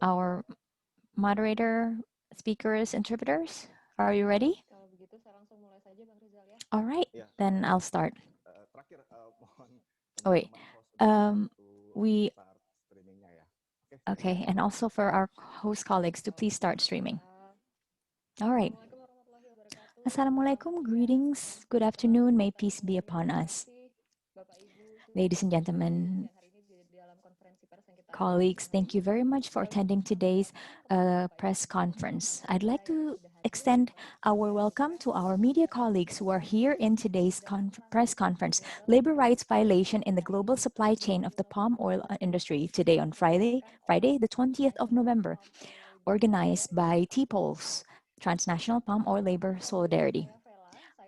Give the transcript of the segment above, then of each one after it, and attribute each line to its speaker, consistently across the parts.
Speaker 1: our moderator, speakers, interpreters. Are you ready? All right, then I'll start. Oh, wait. We Okay, and also for our host colleagues to please start streaming. All right. Assalamualaikum, greetings, good afternoon, may peace be upon us. Ladies and gentlemen, colleagues, thank you very much for attending today's press conference. I'd like to extend our welcome to our media colleagues who are here in today's press conference, Labor Rights Violation in the Global Supply Chain of the Palm Oil Industry, today on Friday, the 20th of November, organized by TPOLS, Transnational Palm Oil Labor Solidarity.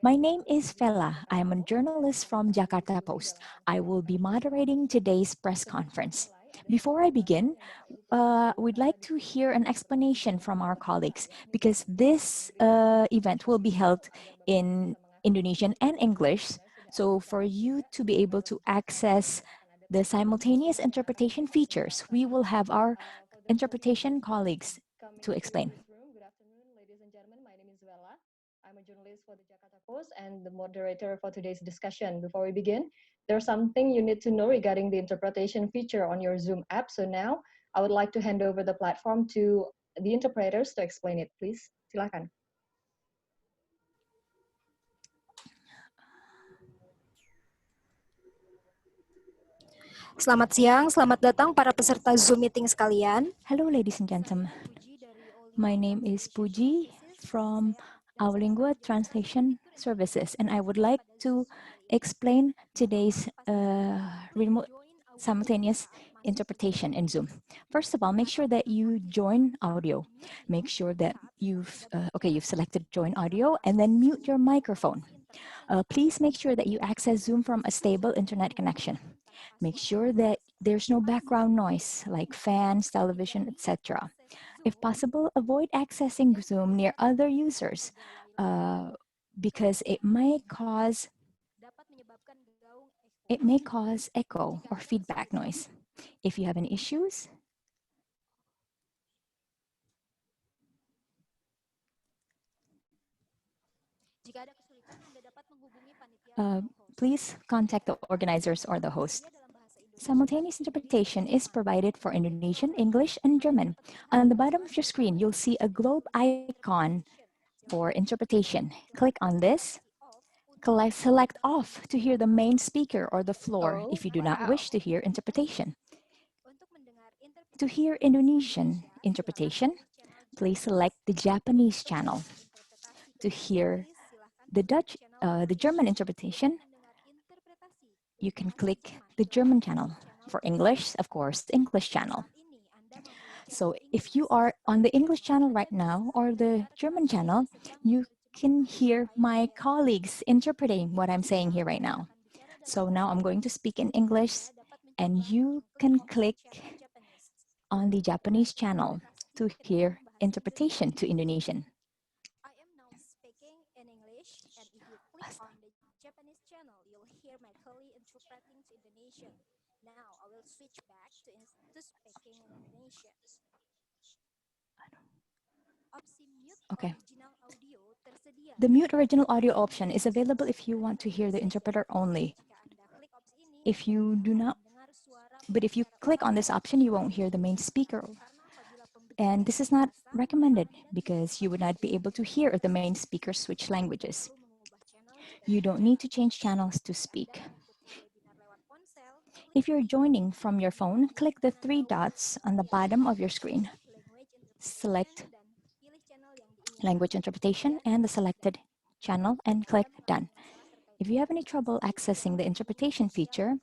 Speaker 1: My name is Fela. I am a journalist from Jakarta Post. I will be moderating today's press conference. Before I begin, we'd like to hear an explanation from our colleagues because this event will be held in Indonesian and English. So for you to be able to access the simultaneous interpretation features, we will have our interpretation colleagues to explain.
Speaker 2: Good afternoon, ladies and gentlemen. My name is Vela. I'm a journalist for the Jakarta Post and the moderator for today's discussion. Before we begin, there's something you need to know regarding the interpretation feature on your Zoom app. So now I would like to hand over the platform to the interpreters to explain it, please. Silakan.
Speaker 3: Selamat siang, selamat datang para peserta Zoom meeting sekalian.
Speaker 1: Hello, ladies and gentlemen. My name is Puji from Awlingua Translation Services, and I would like to explain today's remote simultaneous interpretation in Zoom. First of all, make sure that you join audio. Make sure that you've selected join audio, and then mute your microphone. Please make sure that you access Zoom from a stable internet connection. Make sure that there's no background noise like fans, television, etc. If possible, avoid accessing Zoom near other users because it may cause echo or feedback noise. If you have any issues, please contact the organizers or the host. Simultaneous interpretation is provided for Indonesian, English, and German. On the bottom of your screen, you'll see a globe icon for interpretation. Click on this. Select off to hear the main speaker or the floor if you do not wish to hear interpretation. To hear Indonesian interpretation, please select the Japanese channel. To hear the German interpretation, you can click the German channel. For English, of course, the English channel. So if you are on the English channel right now or the German channel, you can hear my colleagues interpreting what I'm saying here right now. So now I'm going to speak in English, and you can click on the Japanese channel to hear interpretation to Indonesian.
Speaker 3: I am now speaking in English, and if you click on the Japanese channel, you'll hear my colleague interpreting to Indonesian. Now I will switch back to speaking in Indonesian.
Speaker 1: Okay. The mute original audio option is available if you want to hear the interpreter only. If you click on this option, you won't hear the main speaker. And this is not recommended because you would not be able to hear if the main speaker switch languages. You don't need to change channels to speak. If you're joining from your phone, click the three dots on the bottom of your screen. Select language interpretation and the selected channel and click done. If you have any trouble accessing the interpretation feature,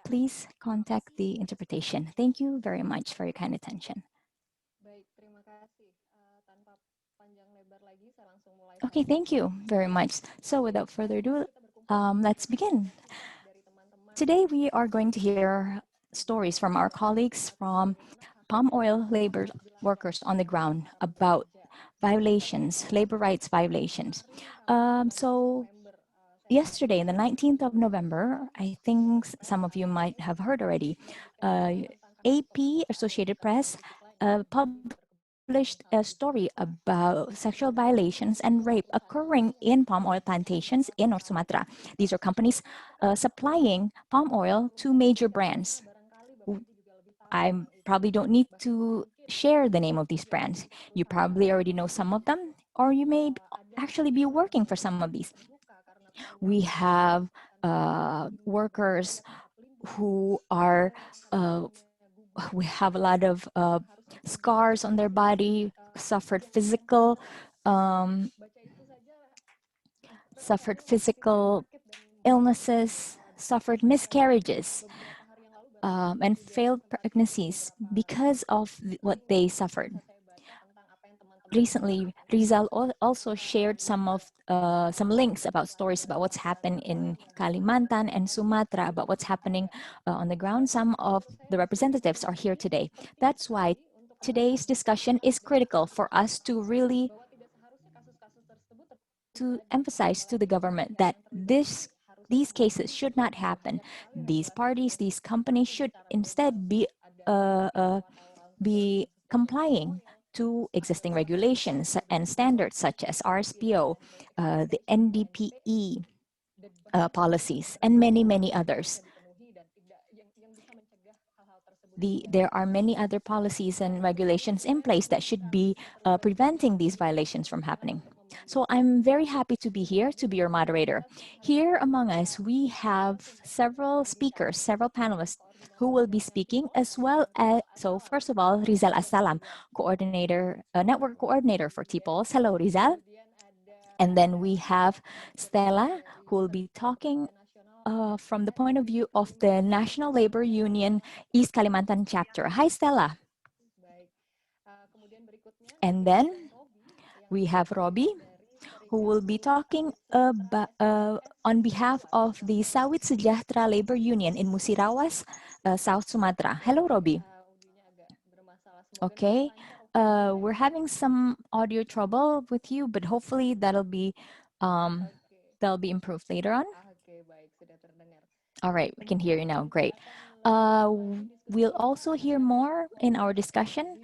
Speaker 1: please contact the interpretation. Thank you very much for your kind attention. Okay, thank you very much. So without further ado, let's begin. Today we are going to hear stories from our colleagues from palm oil labor workers on the ground about violations, labor rights violations. So yesterday, on the 19th of November, I think some of you might have heard already, AP, Associated Press, published a story about sexual violations and rape occurring in palm oil plantations in North Sumatra. These are companies supplying palm oil to major brands. I probably don't need to share the name of these brands. You probably already know some of them, or you may actually be working for some of these. We have workers who are, we have a lot of scars on their body, um, suffered physical illnesses, suffered miscarriages, and failed pregnancies because of what they suffered. Recently, Rizal also shared some links about stories about what's happened in Kalimantan and Sumatra, about what's happening on the ground. Some of the representatives are here today. That's why today's discussion is critical for us to really to emphasize to the government that these cases should not happen. These parties, these companies should instead be complying to existing regulations and standards such as RSPO, the NDPE policies, and many, many others. There are many other policies and regulations in place that should be preventing these violations from happening. So I'm very happy to be here to be your moderator. Here among us, we have several speakers, several panelists who will be speaking as well as, so first of all, Rizal Asalam, network coordinator for TPOLS. Hello, Rizal. And then we have Stella, who will be talking from the point of view of the National Labor Union East Kalimantan chapter. Hi, Stella. And then we have Robbie, who will be talking on behalf of the Sawit Sejahtera Labor Union in Musi, Rawas, South Sumatra. Hello, Robbie. Okay, we're having some audio trouble with you, but hopefully that'll be improved later on. All right, we can hear you now. Great. We'll also hear more in our discussion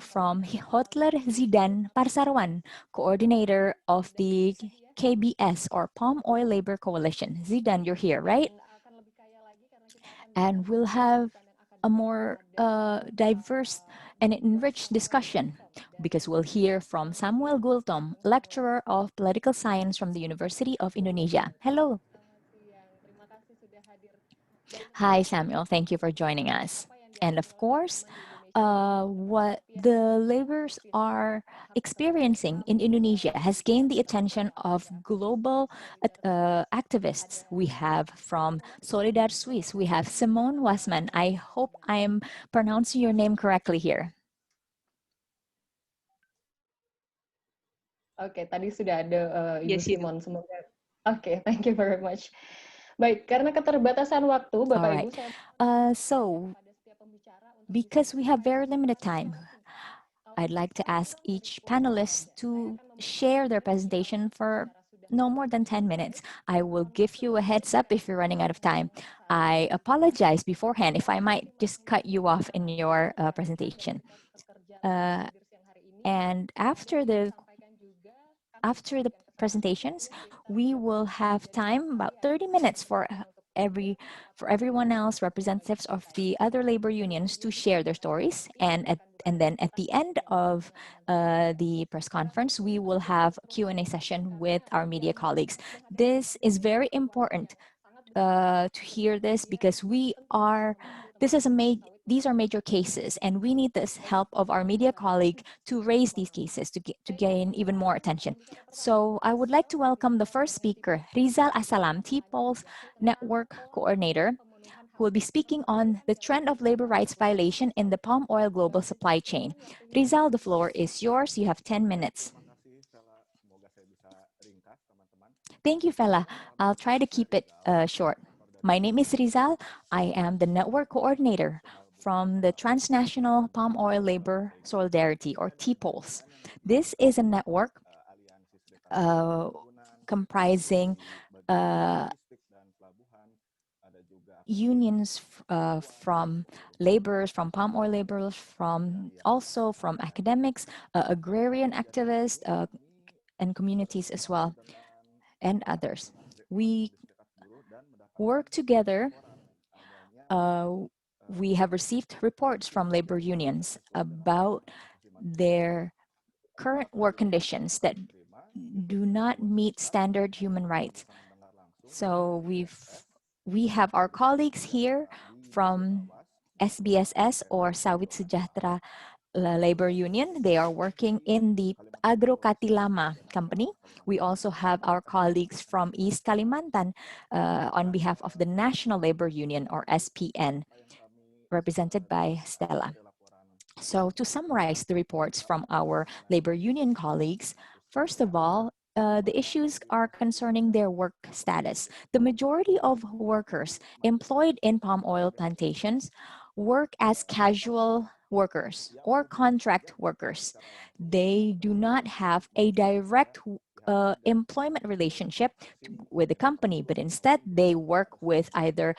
Speaker 1: from Hotler Zidan Parsarwan, coordinator of the KBS or Palm Oil Labor Coalition. Zidan, you're here, right? And we'll have a more diverse and enriched discussion because we'll hear from Samuel Gultom, lecturer of political science from the University of Indonesia. Hello. Hi, Samuel. Thank you for joining us. And of course, what the laborers are experiencing in Indonesia has gained the attention of global activists. We have from Solidar Swiss, we have Simone Wasman. I hope I'm pronouncing your name correctly here.
Speaker 2: Oke, tadi sudah ada Ibu Simon. Semoga. Oke, thank you very much. Baik, karena keterbatasan waktu, Bapak Ibu, saya
Speaker 1: so because we have very limited time, I'd like to ask each panelist to share their presentation for no more than 10 minutes. I will give you a heads up if you're running out of time. I apologize beforehand if I might just cut you off in your presentation. And after the presentations, we will have time, about 30 minutes for everyone else, representatives of the other labor unions to share their stories. And then at the end of the press conference, we will have a Q&A session with our media colleagues. This is very important to hear this because these are major cases and we need this help of our media colleague to raise these cases to gain even more attention. So I would like to welcome the first speaker, Rizal Asalam, TPOL's network coordinator, who will be speaking on the trend of labor rights violation in the palm oil global supply chain. Rizal, the floor is yours. You have 10 minutes. Thank you, Fela. I'll try to keep it short. My name is Rizal. I am the network coordinator from the Transnational Palm Oil Labor Solidarity, or TPOLS. This is a network comprising unions from laborers, from palm oil laborers, from also from academics, agrarian activists, and communities as well, and others. We work together. Uh, we have received reports from labor unions about their current work conditions that do not meet standard human rights. So we have our colleagues here from SBSS or Sawit Sejahtera Labor Union. They are working in the Agro Kati Lama company. We also have our colleagues from East Kalimantan on behalf of the National Labor Union or SPN, represented by Stella. So to summarize the reports from our labor union colleagues, first of all, the issues are concerning their work status. The majority of workers employed in palm oil plantations work as casual workers or contract workers. They do not have a direct employment relationship with the company, but instead they work with either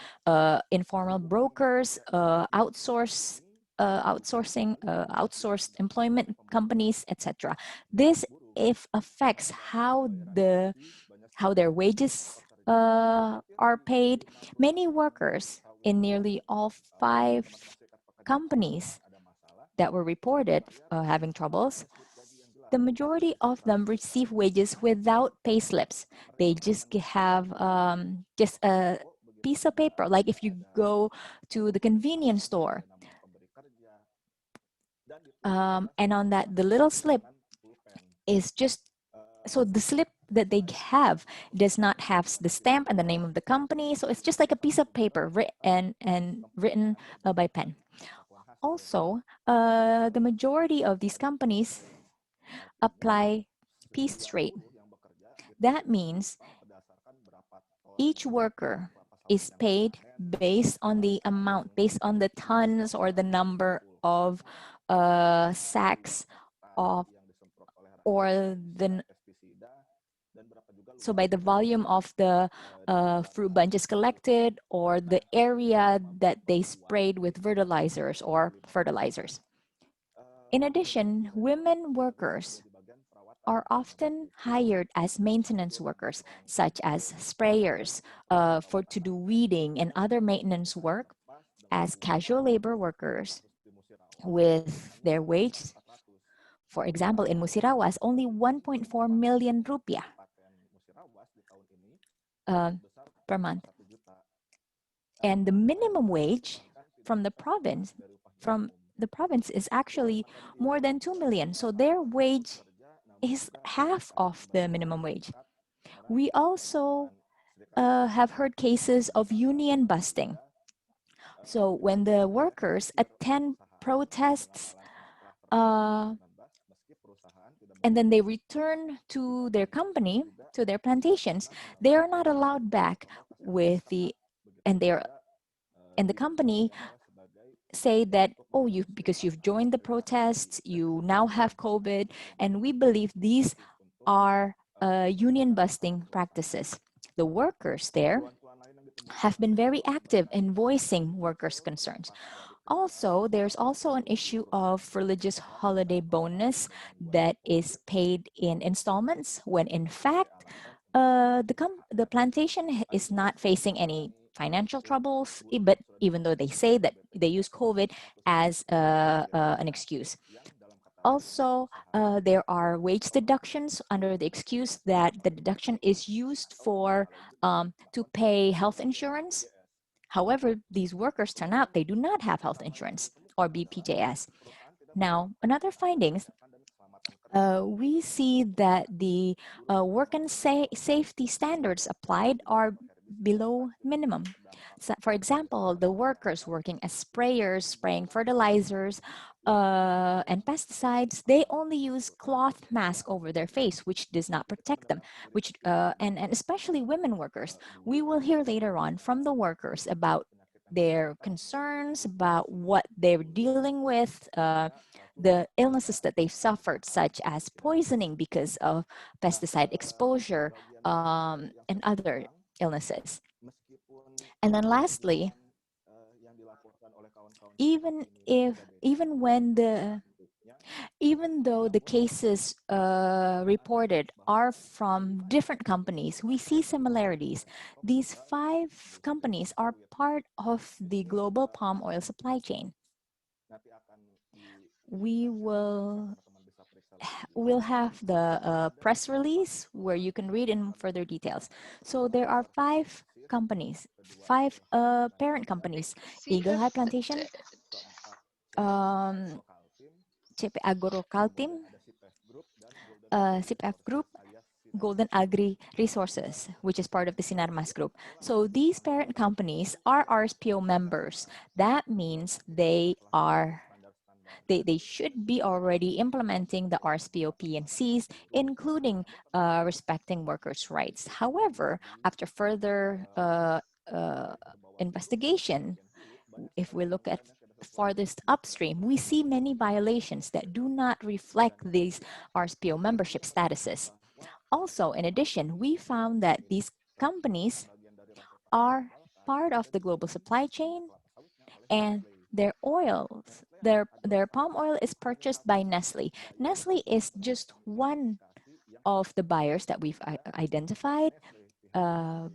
Speaker 1: informal brokers, outsourced employment companies, etc. This if affects how their wages are paid. Many workers in nearly all five companies that were reported having troubles, the majority of them receive wages without pay slips. They just have just a piece of paper. Like if you go to the convenience store, and on that, the little slip is just so the slip that they have does not have the stamp and the name of the company. So it's just like a piece of paper and written by pen. Also, the majority of these companies apply piece rate. That means each worker is paid based on the amount, based on the tons or the number of sacks of or the so by the volume of the fruit bunches collected or the area that they sprayed with fertilizers or fertilizers. In addition, women workers are often hired as maintenance workers, such as sprayers, for to do weeding and other maintenance work as casual labor workers with their wage. For example, in Musi Rawas, only 1.4 million rupiah uh, per month. And the minimum wage from the province is actually more than 2 million. So their wage is half of the minimum wage. We also have heard cases of union busting. So when the workers attend protests and then they return to their company, to their plantations, they are not allowed back with and they're, and the company say that, oh, because you've joined the protests, you now have COVID, and we believe these are union busting practices. The workers there have been very active in voicing workers' concerns. Also, there's also an issue of religious holiday bonus that is paid in installments when in fact the plantation is not facing any financial troubles, but even though they say that they use COVID as an excuse. Also, there are wage deductions under the excuse that the deduction is used for to pay health insurance. However, these workers turn out they do not have health insurance or BPJS. Now, another findings, we see that the work and safety standards applied are below minimum. So, for example, the workers working as sprayers, spraying fertilizers and pesticides, they only use cloth mask over their face, which does not protect them, which and especially women workers. We will hear later on from the workers about their concerns, about what they're dealing with, the illnesses that they've suffered, such as poisoning because of pesticide exposure and other illnesses. And then lastly, even if even when the even though the cases reported are from different companies, we see similarities. These five companies are part of the global palm oil supply chain. We will have the press release where you can read in further details. So there are five companies, five parent companies: Eagle High Plantation, um, CP Agro Kaltim, CPF Group, Golden Agri Resources, which is part of the Sinarmas Group. So these parent companies are RSPO members. That means they should be already implementing the RSPO PNCs, including respecting workers' rights. However, after further uh, investigation, if we look at farthest upstream, we see many violations that do not reflect these RSPO membership statuses. Also, in addition, we found that these companies are part of the global supply chain, and their palm oil is purchased by Nestle. Nestle is just one of the buyers that we've identified, uh,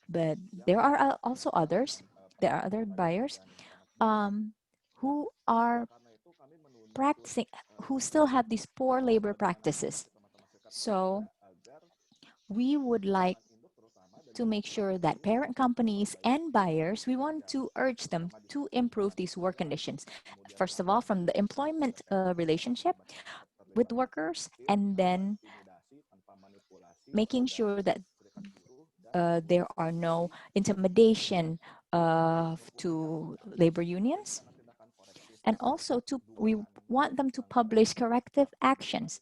Speaker 1: but there are also others. There are other buyers who are practicing, who still have these poor labor practices. So we would like to make sure that parent companies and buyers, we want to urge them to improve these work conditions. First of all, from the employment relationship with workers, and then making sure that there are no intimidation to labor unions. And also, we want them to publish corrective actions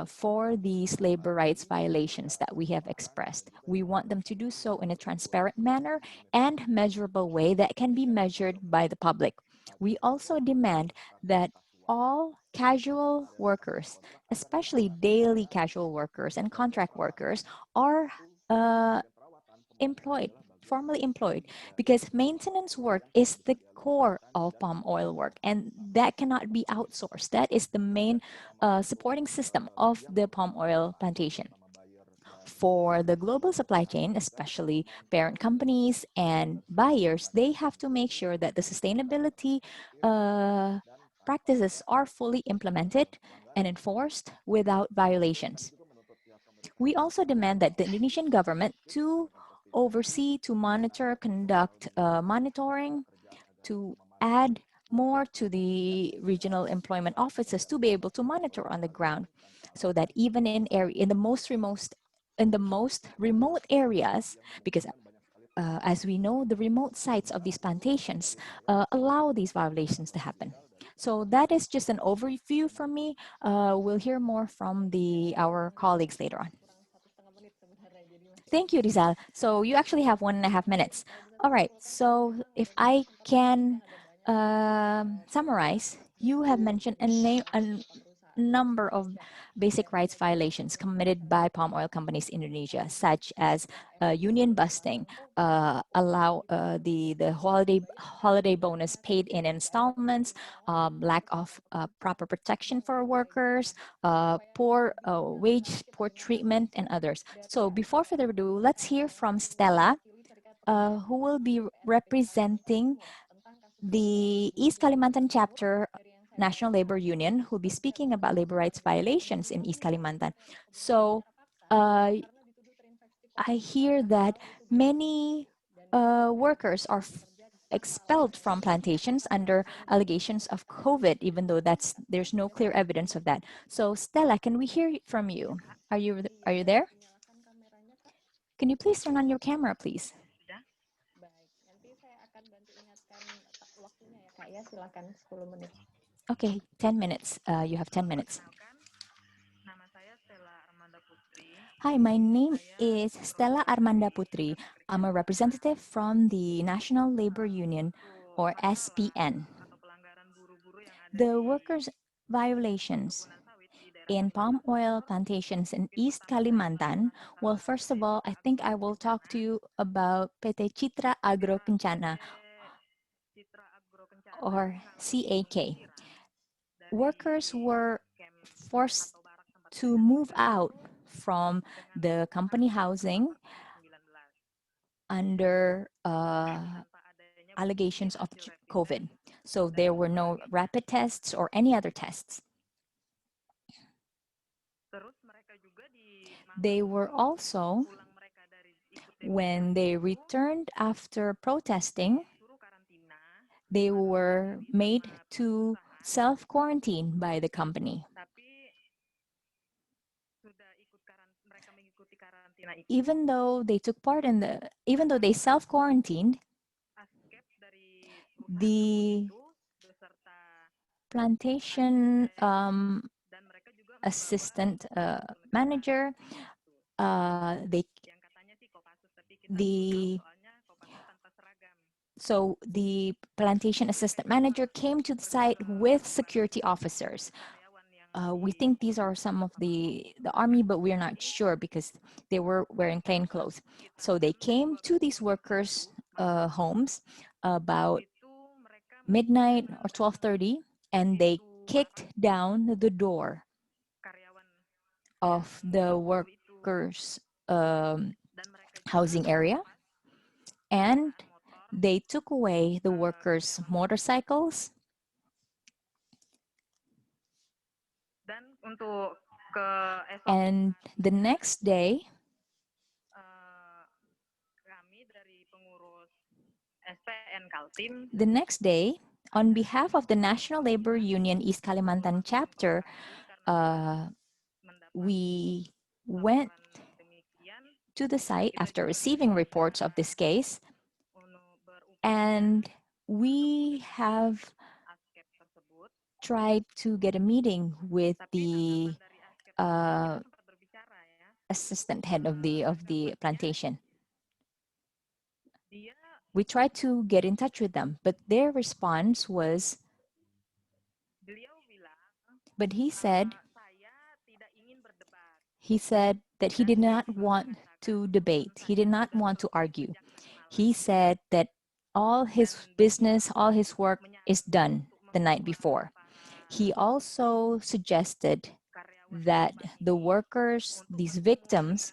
Speaker 1: for these labor rights violations that we have expressed. We want them to do so in a transparent manner and measurable way that can be measured by the public. We also demand that all casual workers, especially daily casual workers and contract workers, are uh, employed, formally employed, because maintenance work is the core of palm oil work, and that cannot be outsourced. That is the main supporting system of the palm oil plantation. For the global supply chain, especially parent companies and buyers, they have to make sure that the sustainability uh, practices are fully implemented and enforced without violations. We also demand that the Indonesian government to oversee, to monitor, conduct monitoring, to add more to the regional employment offices to be able to monitor on the ground, so that even in the most remote areas, because as we know, the remote sites of these plantations allow these violations to happen. So that is just an overview from me. We'll hear more from our colleagues later on.
Speaker 2: kurang 1,5 menit sebenarnya, jadi masih
Speaker 1: Thank you, Rizal. So you actually have 1.5 minutes.
Speaker 2: kalau bisa
Speaker 1: All right.
Speaker 2: disimpulkan
Speaker 1: So
Speaker 2: teman-teman
Speaker 1: if
Speaker 2: dari
Speaker 1: I
Speaker 2: presentasi ini
Speaker 1: can
Speaker 2: kan ada banyak nih
Speaker 1: summarize, you have
Speaker 2: dari
Speaker 1: mentioned a
Speaker 2: beberapa perusahaan di
Speaker 1: number of
Speaker 2: Indonesia
Speaker 1: basic
Speaker 2: yang
Speaker 1: rights
Speaker 2: ada di
Speaker 1: violations committed by palm oil companies in Indonesia, such as union busting, allow the holiday bonus paid in installments, lack of proper protection for workers, poor wage, poor treatment, and others. So before further ado, let's hear from Stella, who will be representing the East Kalimantan chapter National Labor Union, who will be speaking about labor rights violations in East Kalimantan. So I hear that many workers are expelled from plantations under allegations of COVID, even though there's no clear evidence of that. So Stella, can we hear from you? Are you there?
Speaker 2: dinyalakan kameranya, Kak?
Speaker 1: Can you please turn on your camera, please?
Speaker 2: Baik, nanti saya akan bantu ingatkan waktunya ya Kak ya, silakan 10 menit.
Speaker 1: Okay, 10 minutes. You have 10 minutes. Hi, my name is Stella Armanda Putri. I'm a representative from the National Labor Union, or SPN. The workers' violations in palm oil plantations in East Kalimantan. Well, first of all, I think I will talk to you about PT Citra Agro Kencana or CAK. Workers were forced to move out from the company housing under allegations of COVID. So there were no rapid tests or any other tests. They were also, when they returned after protesting, they were made to self-quarantine by the company. Even though they took part in even though they self-quarantined, the plantation assistant manager, they the so the plantation assistant manager came to the site with security officers. We think these are some of the army, but we're not sure because they were wearing plain clothes. So they came to these workers' homes about midnight or 12:30, and they kicked down the door of the workers' housing area, and they took away the workers' motorcycles. And the next day, on behalf of the National Labor Union East Kalimantan chapter, we went to the site after receiving reports of this case, and we have tried to get a meeting with the assistant head of the plantation. We tried to get in touch with them, but their response was, but he said that he did not want to debate. He did not want to argue. He said that all his business, all his work is done the night before. He also suggested that the workers, these victims,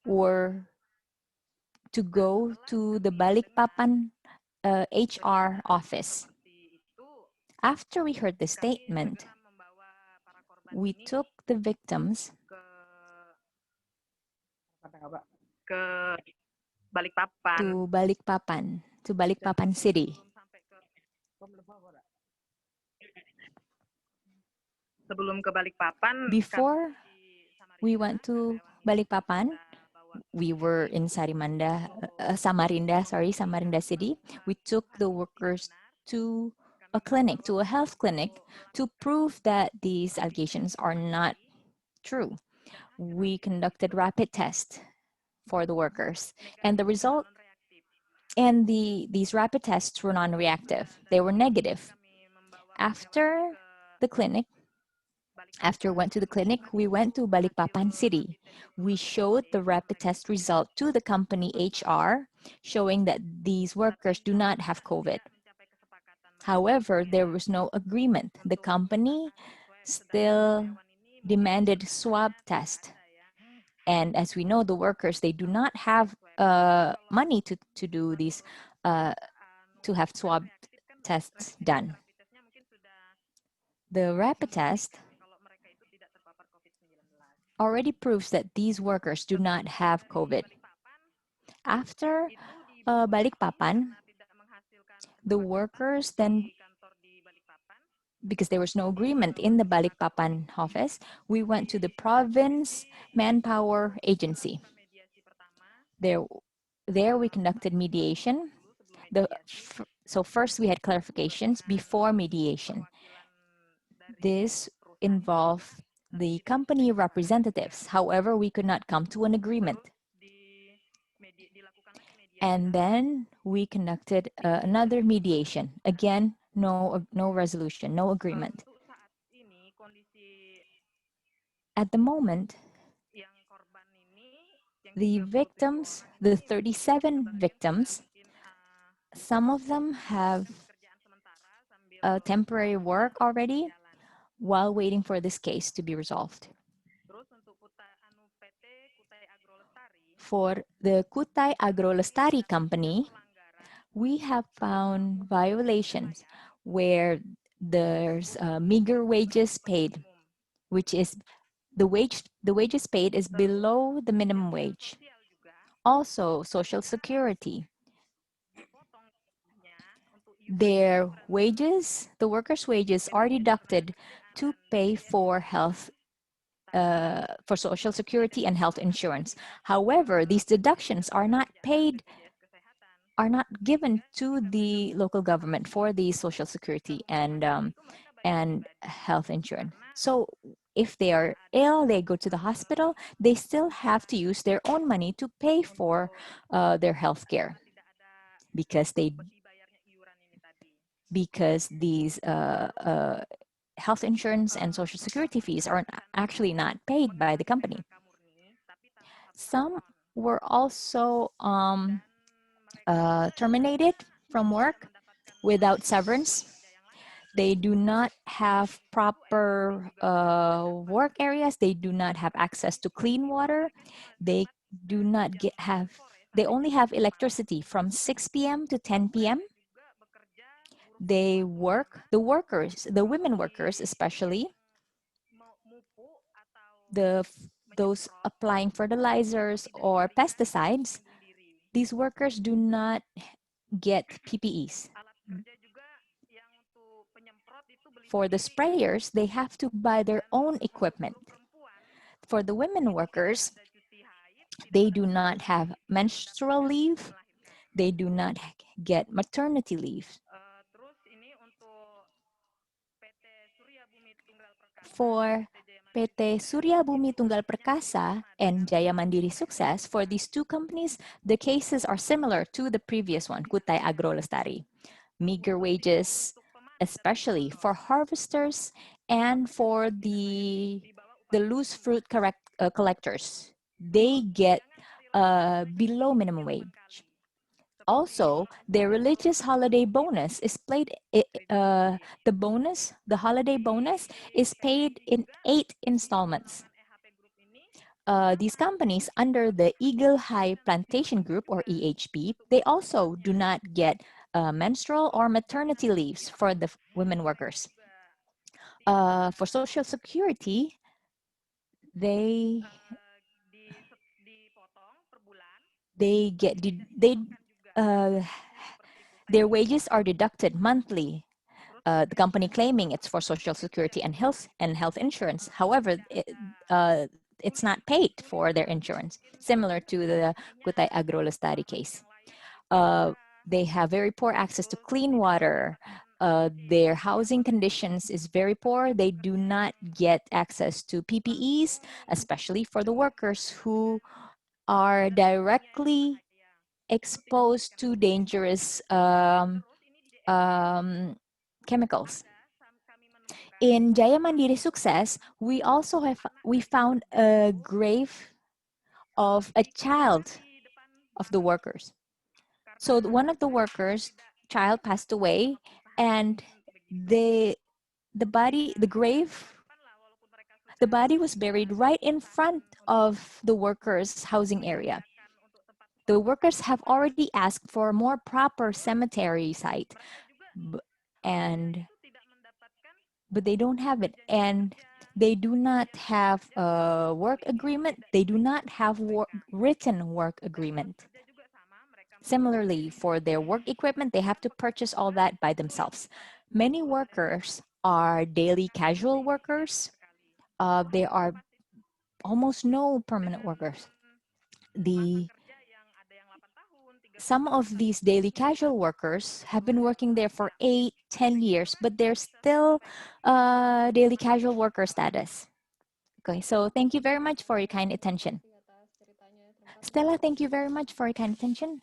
Speaker 1: were to go to the Balikpapan HR office. After we heard the statement, we took the victims to Balikpapan City. Before we went to Balikpapan, we were in Samarinda City. We took the workers to a clinic, to a health clinic, to prove that these allegations are not true. We conducted rapid tests for the workers, and the result, and these rapid tests were non-reactive. They were negative. After went to the clinic, we went to Balikpapan City. We showed the rapid test result to the company HR, showing that these workers do not have COVID. However, there was no agreement. The company still demanded swab test. And as we know, the workers, they do not have money to do these, to have swab tests done. The rapid test already proves that these workers do not have COVID. After Balikpapan, the workers then, because there was no agreement in the Balikpapan office, we went to the province manpower agency. There we conducted mediation. So first we had clarifications before mediation. This involved the company representatives. However, we could not come to an agreement. And then we conducted another mediation. Again, no resolution, no agreement. At the moment, the victims, the 37 victims, some of them have temporary work already while waiting for this case to be resolved. For the Kutai Agro Lestari company, we have found violations where there's meager wages paid, which is the wages paid is below the minimum wage. Also, Social Security. Their wages, the workers' wages, are deducted to pay for for Social Security and health insurance. However, these deductions are not paid, are not given to the local government for the Social Security and health insurance. So if they are ill, they go to the hospital, they still have to use their own money to pay for their health care because these health insurance and social security fees are actually not paid by the company. Some were also terminated from work without severance. They do not have proper work areas. They do not have access to clean water. They do not they only have electricity from 6 p.m. to 10 p.m. They work, the workers, the women workers especially, those applying fertilizers or pesticides, these workers do not get PPEs. For the sprayers, they have to buy their own equipment. For the women workers, they do not have menstrual leave. They do not get maternity leave. For PT Surya Bumi Tunggal Perkasa and Jaya Mandiri Sukses, for these two companies, the cases are similar to the previous one, Kutai Agro Lestari. Meager wages, especially for harvesters and for the loose fruit collectors. They get below minimum wage. Also, their religious holiday bonus is paid. The holiday bonus, is paid in 8 installments. These companies under the Eagle High Plantation Group or EHP, they also do not get menstrual or maternity leaves for the women workers. For Social Security, they get uh, their wages are deducted monthly. The company claiming it's for Social Security and health insurance. However, it's not paid for their insurance, similar to the Kutai Agro Lestari case. They have very poor access to clean water. Their housing conditions is very poor. They do not get access to PPEs, especially for the workers who are directly exposed to dangerous chemicals. In Jaya Mandiri Sukses, we found a grave of a child of the workers. So one of the workers' child passed away, and the body was buried right in front of the workers' housing area. The workers have already asked for a more proper cemetery site, but they don't have it, and they do not have a work agreement. They do not have written work agreement. Similarly, for their work equipment, they have to purchase all that by themselves. Many workers are daily casual workers. There are almost no permanent workers. Some of these daily casual workers have been working there for 8, 10 years, but they're still daily casual worker status. Okay, so thank you very much for your kind attention. Stella, thank you very much for your kind attention.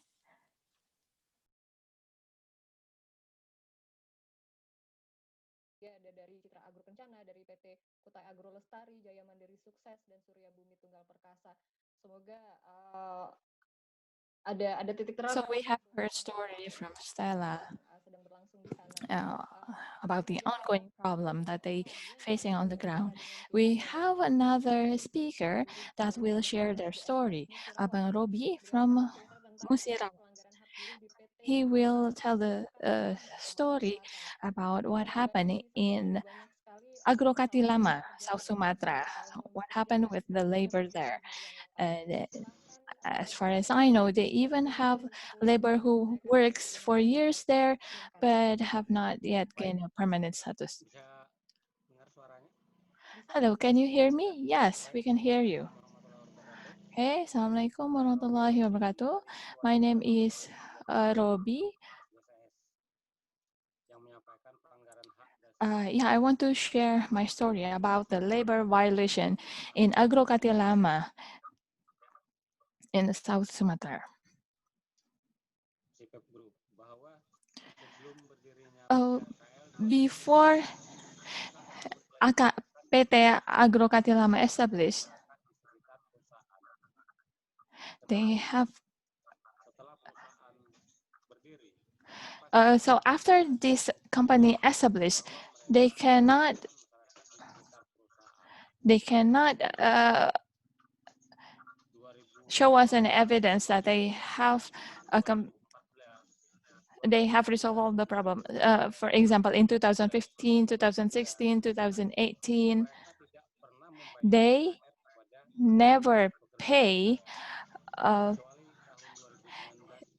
Speaker 2: Ya, dari Citra Agro Kencana, dari PT Kutai Agro Lestari, Jaya Mandiri Sukses, dan Surya Bumi Tunggal Perkasa. Semoga ada titik terang.
Speaker 1: So we have heard story from Stella
Speaker 2: Sedang berlangsung di sana.
Speaker 1: about the ongoing problem that they facing on the ground. We have another speaker that will share their story. Abang Robi from Musi. He will tell the story about what happened in Agro Kati Lama, South Sumatra. What happened with the labor there? And as far as I know, they even have labor who works for years there, but have not yet gained a permanent status. Hello, can you hear me? Yes, we can hear you. Hey, Assalamualaikum warahmatullahi wabarakatuh. My name is Robi. Yeah, I want to share my story about the labor violation in Agro Kati Lama in South Sumatra. Before PT Agro Kati Lama established, they have so after this company established, they cannot show us an evidence that they have they have resolved all the problem. For example, in 2015, 2016, 2018, they never pay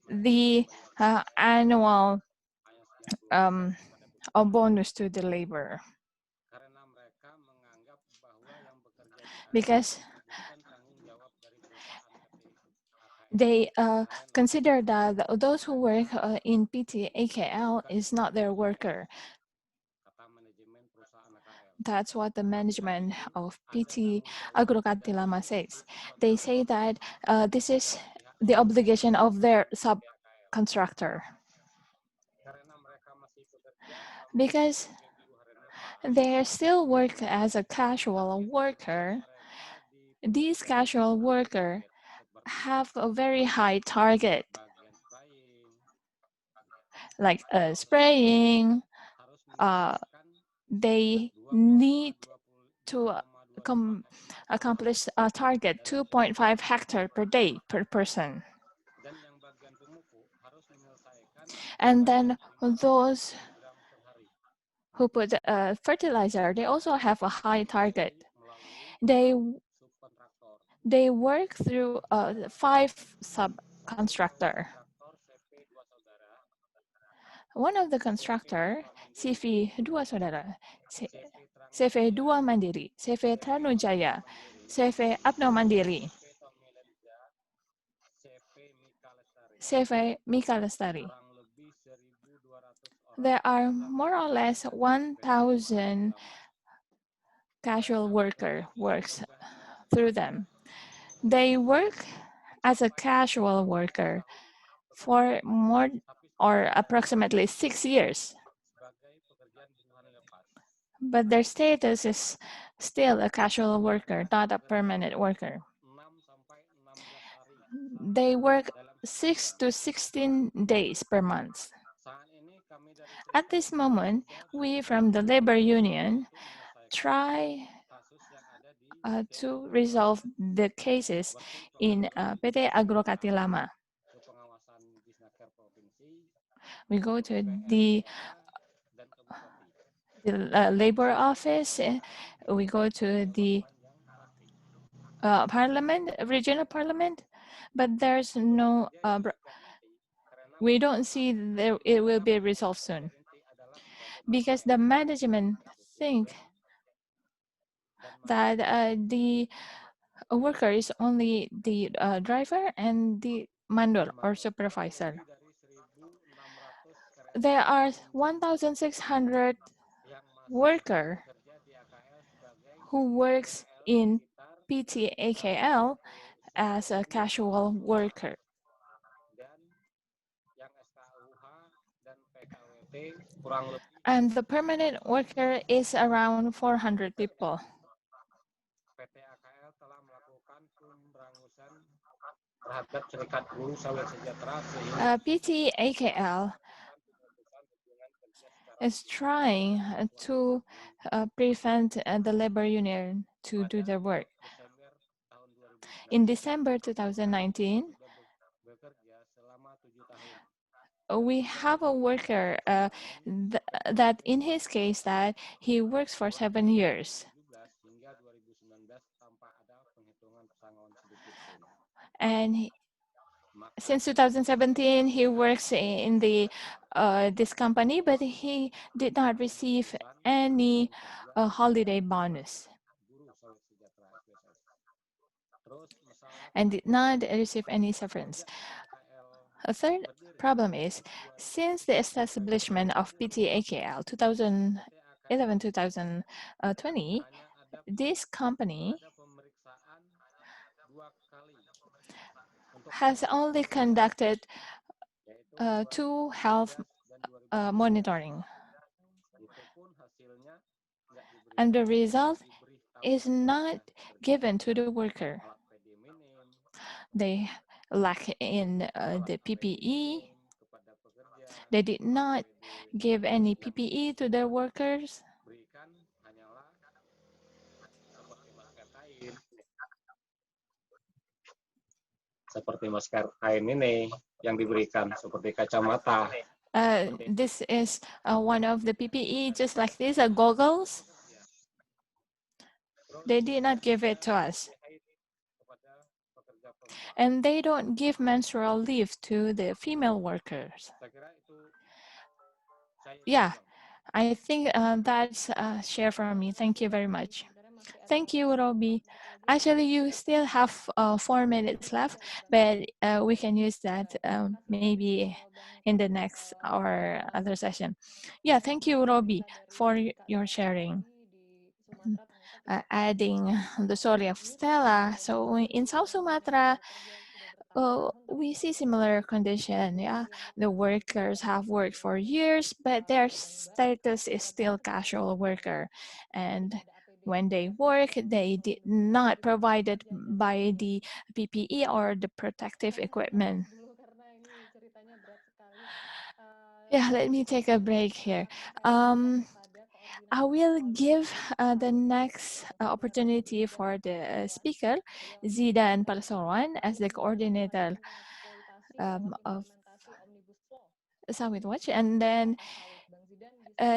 Speaker 1: the annual bonus to the labor because they consider that those who work in PT AKL is not their worker. That's what the management of PT Agro Kati Lama says. They say that this is the obligation of their subcontractor. Because they still work as a casual worker, these casual workers have a very high target, like spraying. They need to accomplish a target 2.5 hectare per day per person. And then those who put fertilizer, they also have a high target. They work through 5 subcontractor. One of the constructor, CV2 saudara, CV2 Mandiri, CV Tranujaya, CV Abno Mandiri, CV Mika Lestari. There are more or less 1,000 casual worker works through them. They work as a casual worker for more or approximately 6 years. But their status is still a casual worker, not a permanent worker. They work 6 to 16 days per month. At this moment, we from the labor union try to resolve the cases in PT Agro Kati Lama. We go to the labor office, we go to the parliament, regional parliament, but there's no, we don't see that it will be resolved soon. Because the management think that the worker is only the driver and the mandor or supervisor. There are 1,600 workers who works in PTAKL as a casual worker. And the permanent worker is around 400 people. PT-AKL is trying to prevent the labor union to do their work. In December 2019, we have a worker that in his case that he works for 7 years. And since 2017, he works in this company, but he did not receive any holiday bonus and did not receive any severance. A third problem is, since the establishment of PTAKL 2011-2020, this company has only conducted two health monitoring. And the result is not given to the worker. They lack in the PPE. They did not give any PPE to their workers.
Speaker 4: Seperti masker kain ini yang diberikan seperti kacamata.
Speaker 1: This is one of the PPE, just like this, goggles. They did not give it to us. And they don't give menstrual leave to the female workers. Yeah, I think that's a share from me. Thank you very much. Thank you, Robbie. Actually, you still have 4 minutes left, but we can use that maybe in the next or other session. Yeah, thank you, Robbie, for your sharing. Adding the story of Stella. So in South Sumatra, we see similar condition. Yeah, the workers have worked for years, but their status is still casual worker, and when they work, they did not provided by the PPE or the protective equipment. Yeah, let me take a break here. I will give the next opportunity for the speaker, Zidan Parsawan, as the coordinator of Sawit Watch, and then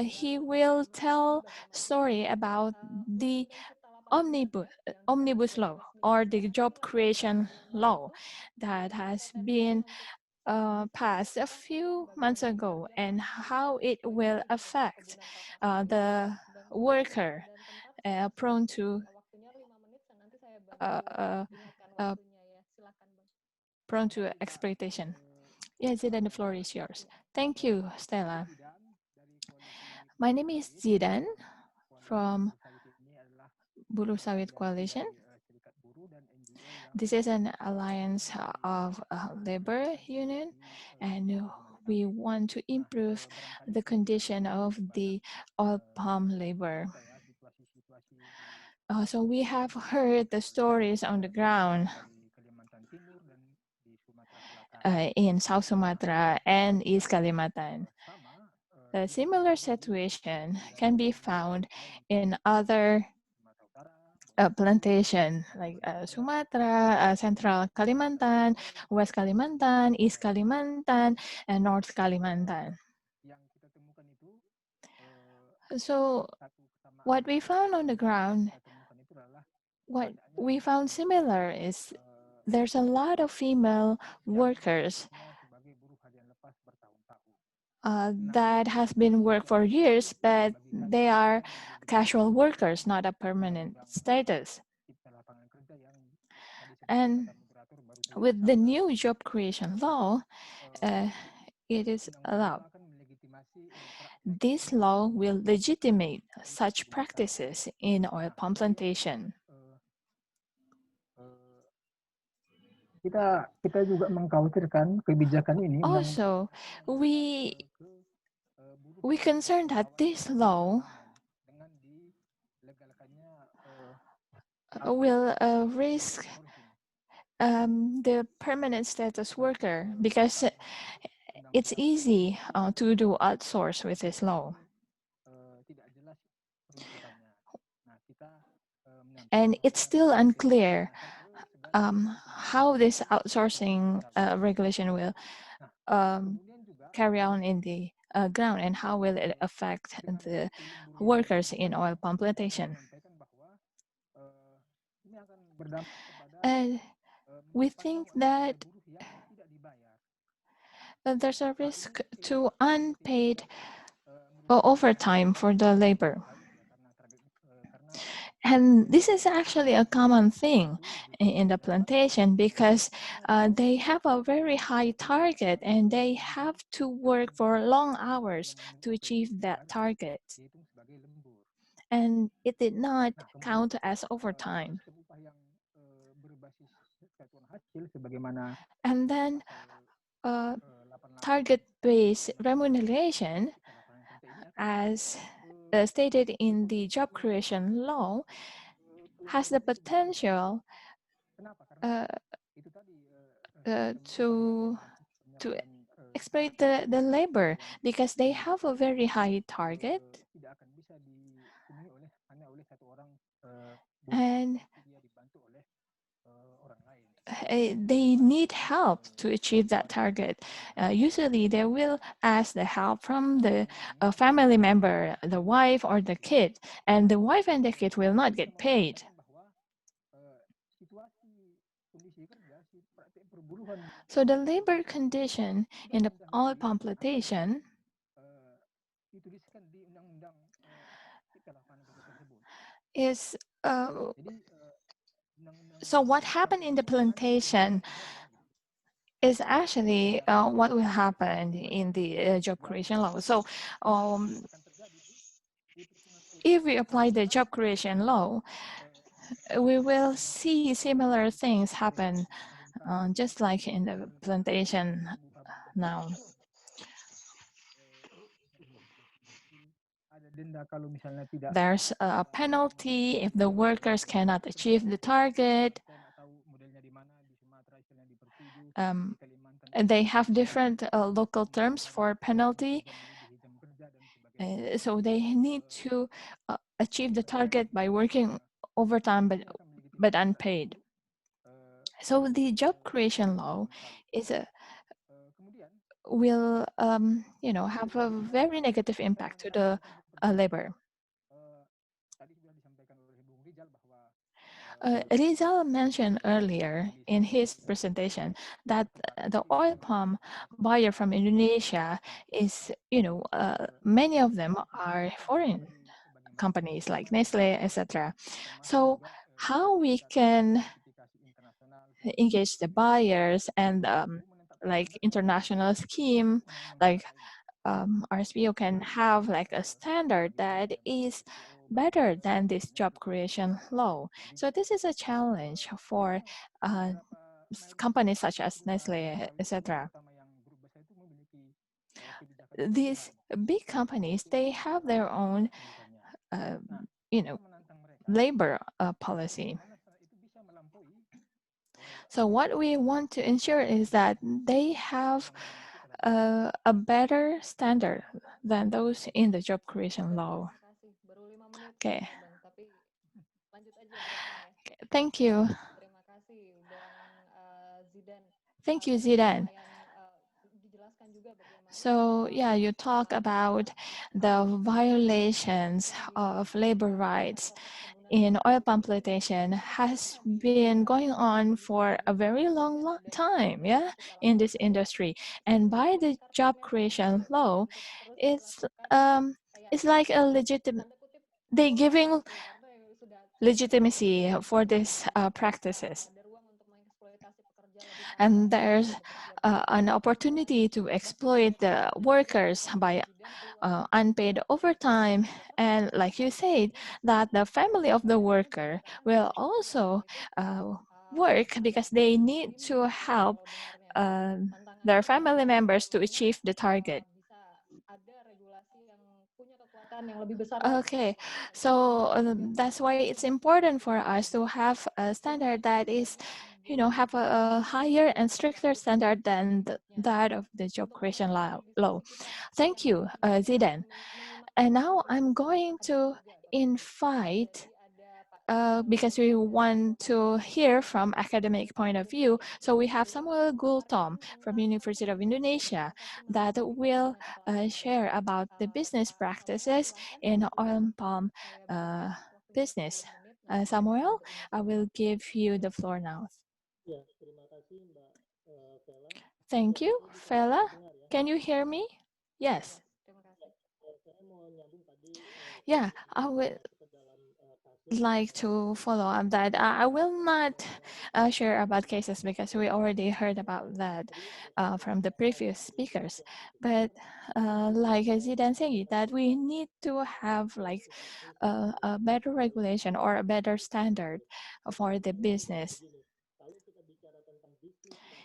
Speaker 1: he will tell story about the omnibus law or the job creation law that has been passed a few months ago and how it will affect the worker prone to uh, uh, uh, exploitation. Yes, Zidan, the floor is yours. Thank you, Stella. My name is Zidan from Buruh Sawit Coalition. This is an alliance of labor union, and we want to improve the condition of the oil palm labor. So we have heard the stories on the ground in South Sumatra and East Kalimantan. A similar situation can be found in other plantation like Sumatra, Central Kalimantan, West Kalimantan, East Kalimantan, and North Kalimantan. So what we found on the ground, what we found similar is there's a lot of female workers that has been work for years, but they are casual workers, not a permanent status. And with the new job creation law, it is allowed. This law will legitimate such practices in oil palm plantation.
Speaker 5: Kita juga mengkhawatirkan kebijakan ini.
Speaker 1: Also, we
Speaker 5: we concerned that this law will risk the permanent status worker because it's easy to do outsource with this law. And it's still unclear how this outsourcing regulation will carry on in the ground and how will it affect the workers in oil palm plantation. And we think that there's a risk to unpaid overtime for the labor. And this is actually a common thing in the plantation because they have a very high target and they have to work for long hours to achieve that target. And it did not count as overtime. And then target-based remuneration, as stated in the job creation law, has the potential to exploit the labor because they have a very high target and they need help to achieve that target. Usually they will ask the help from the family member, the wife or the kid, and the wife and the kid will not get paid. So the labor condition in the oil palm plantation is so what happened in the plantation is actually what will happen in the job creation law. So if we apply the job creation law, we will see similar things happen just like in the plantation now. There's a penalty if the workers cannot achieve the target. They have different local terms for penalty. So they need to achieve the target by working overtime but unpaid. So the job creation law is will have a very negative impact to the labor. Rizal mentioned earlier in his presentation that the oil palm buyer from Indonesia is, many of them are foreign companies like Nestle, etc. So how we can engage the buyers and like international scheme, like RSPO can have like a standard that is better than this job creation law. So this is a challenge for companies such as Nestle, etc. These big companies, they have their own, labor policy. So what we want to ensure is that they have a better standard than those in the job creation law. Okay. Thank you. Thank you, Zidan. So yeah, you talk about the violations of labor rights in oil palm plantation has been going on for a very long time, yeah, in this industry. And by the job creation law, it's like a legitimate, they giving legitimacy for these practices. And there's an opportunity to exploit the workers by unpaid overtime. And like you said, that the family of the worker will also work because they need to help their family members to achieve the target.
Speaker 2: yang lebih besar lagi.
Speaker 5: Okay, so that's why it's important for us to have a standard that is, have a higher and stricter standard than that of the job creation law. Thank you, Zidan. And now I'm going to invite because we want to hear from academic point of view. So we have Samuel Gultom from University of Indonesia that will share about the business practices in oil palm uh, business. Samuel, I will give you the floor now. Thank you, Fela. Can you hear me? Yes.
Speaker 2: Terima kasih.
Speaker 5: Yeah, I will like to follow up that. I will not share about cases because we already heard about that from the previous speakers. But like Zidan said, that we need to have like a better regulation or a better standard for the business.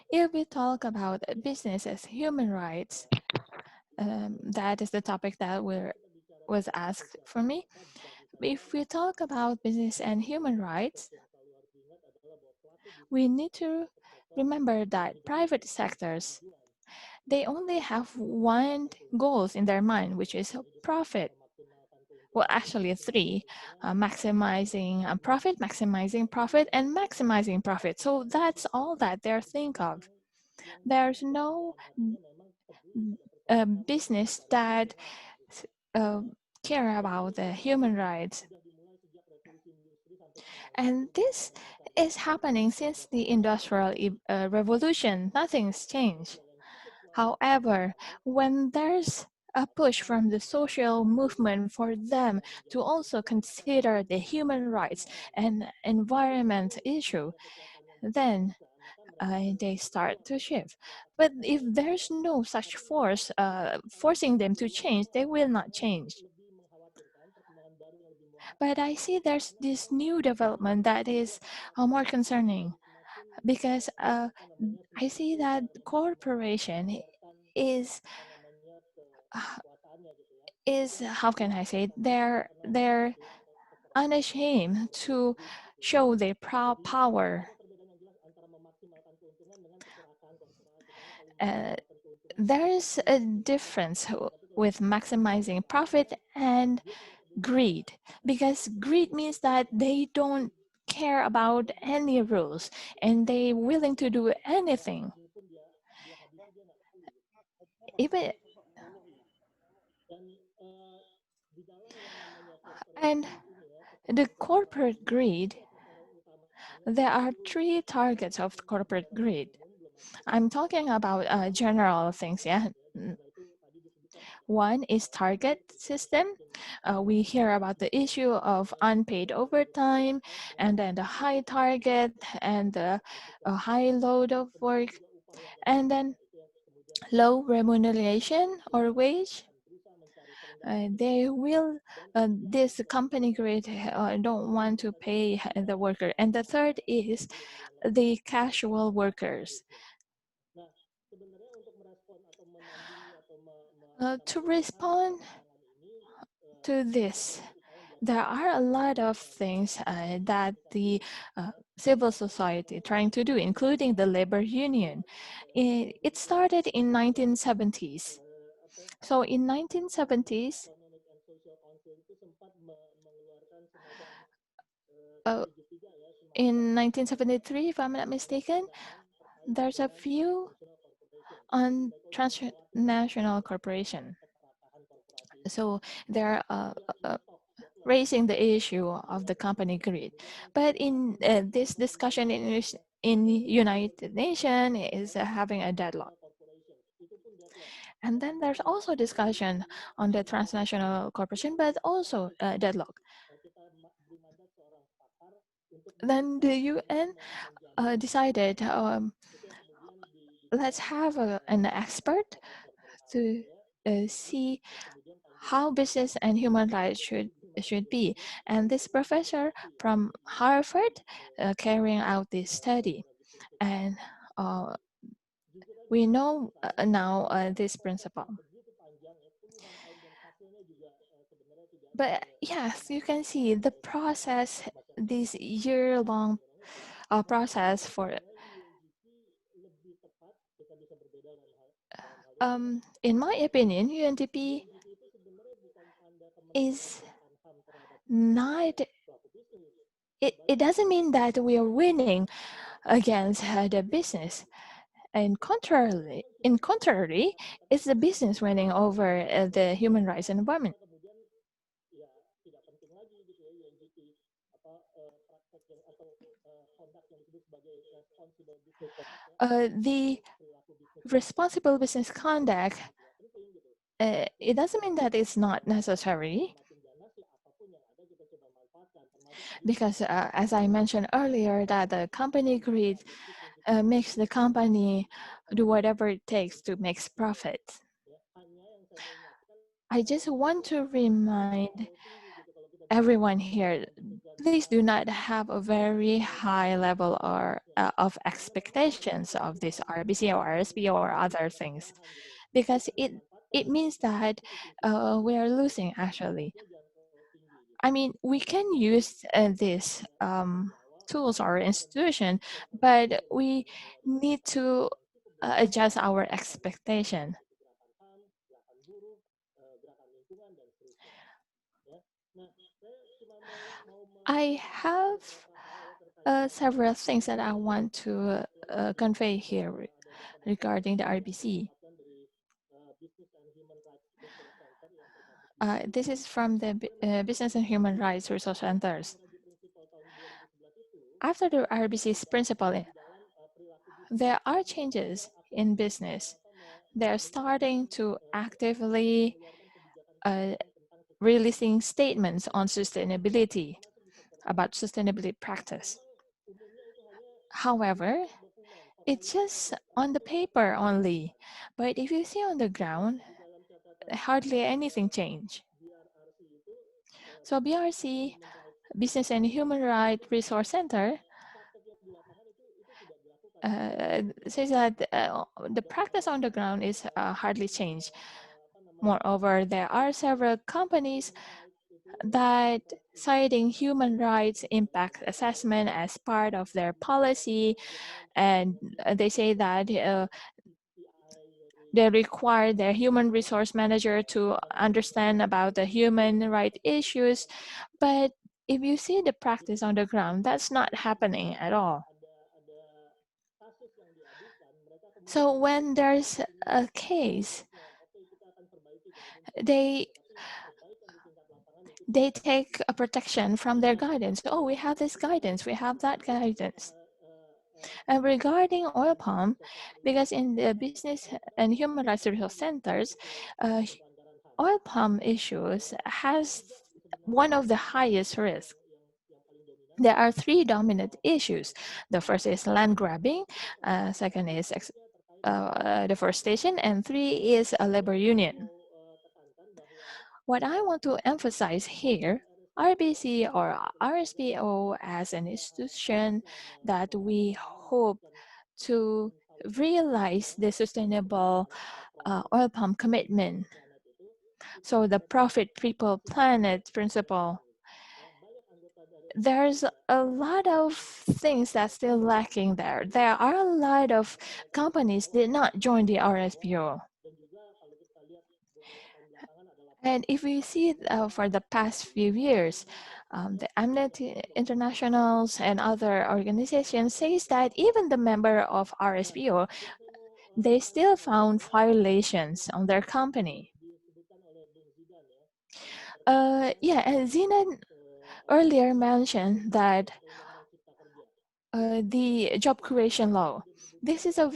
Speaker 5: If we talk about business as human rights, that is the topic that was asked for me. If we talk about business and human rights, we need to remember that private sectors, they only have one goals in their mind, which is profit. Well, actually three, maximizing profit, and maximizing profit. So that's all that they're think of. There's no business that uh, care about the human rights. And this is happening since the Industrial Revolution. Nothing's changed. However, when there's a push from the social movement for them to also consider the human rights and environment issue, then they start to shift. But if there's no such force forcing them to change, they will not change. But I see there's this new development that is more concerning because I see that corporation is how can I say it? They're unashamed to show their power. Uh, there is a difference with maximizing profit and greed, because greed means that they don't care about any rules and they willing to do anything. Even and the corporate greed, there are three targets of corporate greed. I'm talking about general things, yeah. One is target system. We hear about the issue of unpaid overtime, and then the high target and the high load of work, and then low remuneration or wage. They will, this company grade don't want to pay the worker. And the third is the casual workers. To respond to this, there are a lot of things that the civil society trying to do, including the labor union. It started in 1970s. So in 1970s, uh, in 1973, if I'm not mistaken, there's a view on transnational corporation. So they're raising the issue of the company greed. But in this discussion in United Nations is having a deadlock. And then there's also discussion on the transnational corporation, but also deadlock. Then the UN decided let's have an expert to see how business and human rights should be. And this professor from Harvard carrying out this study. And we know now this principle. But yes, you can see the process, this year-long process for, in my opinion, UNDP is not, it doesn't mean that we are winning against the business. And contrary, it's the business winning over the human rights and environment. The responsible business conduct, it doesn't mean that it's not necessary, because as I mentioned earlier, that the company greed makes the company do whatever it takes to make profits. I just want to remind everyone here, please do not have a very high level of expectations of this RBC or RSPO or other things, because it means that we are losing actually. I mean, we can use these tools or institution, but we need to adjust our expectation. I have several things that I want to convey here regarding the RBC. This is from the Business and Human Rights Resource Centers. After the RBC's principle, there are changes in business. They're starting to actively uh, releasing statements on sustainability, about sustainability practice. However, it's just on the paper only. But if you see on the ground, hardly anything changed. So BRC, Business and Human Rights Resource Center, says that the practice on the ground is hardly changed. Moreover, there are several companies that citing human rights impact assessment as part of their policy, and they say that they require their human resource manager to understand about the human right issues. But if you see the practice on the ground, that's not happening at all. So when there's a case, they they take a protection from their guidance. Oh, we have this guidance, we have that guidance. And regarding oil palm, because in the business and human rights resource centers, uh, oil palm issues has one of the highest risks. There are three dominant issues. The first is land grabbing, second is deforestation, and three is a labor union. What I want to emphasize here, RBC or RSPO as an institution that we hope to realize the sustainable oil palm commitment. So the profit people planet principle, there's a lot of things that's still lacking there. There are a lot of companies did not join the RSPO. And if we see for the past few years, the Amnesty Internationals and other organizations says that even the member of RSPO, they still found violations on their company. Yeah, and Zina earlier mentioned that the job creation law. This is a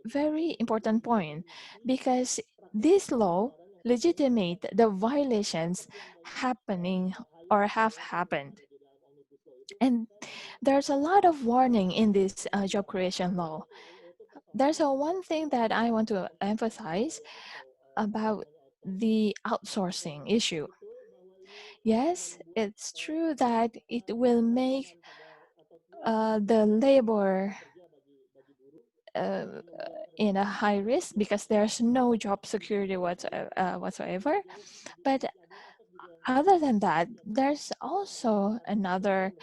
Speaker 5: very important point because this law legitimate the violations happening or have happened. And there's a lot of warning in this job creation law. There's one thing that I want to emphasize about the outsourcing issue. Yes, it's true that it will make the labor uh, in a high risk because there's no job security whatsoever. But other than that, there's also another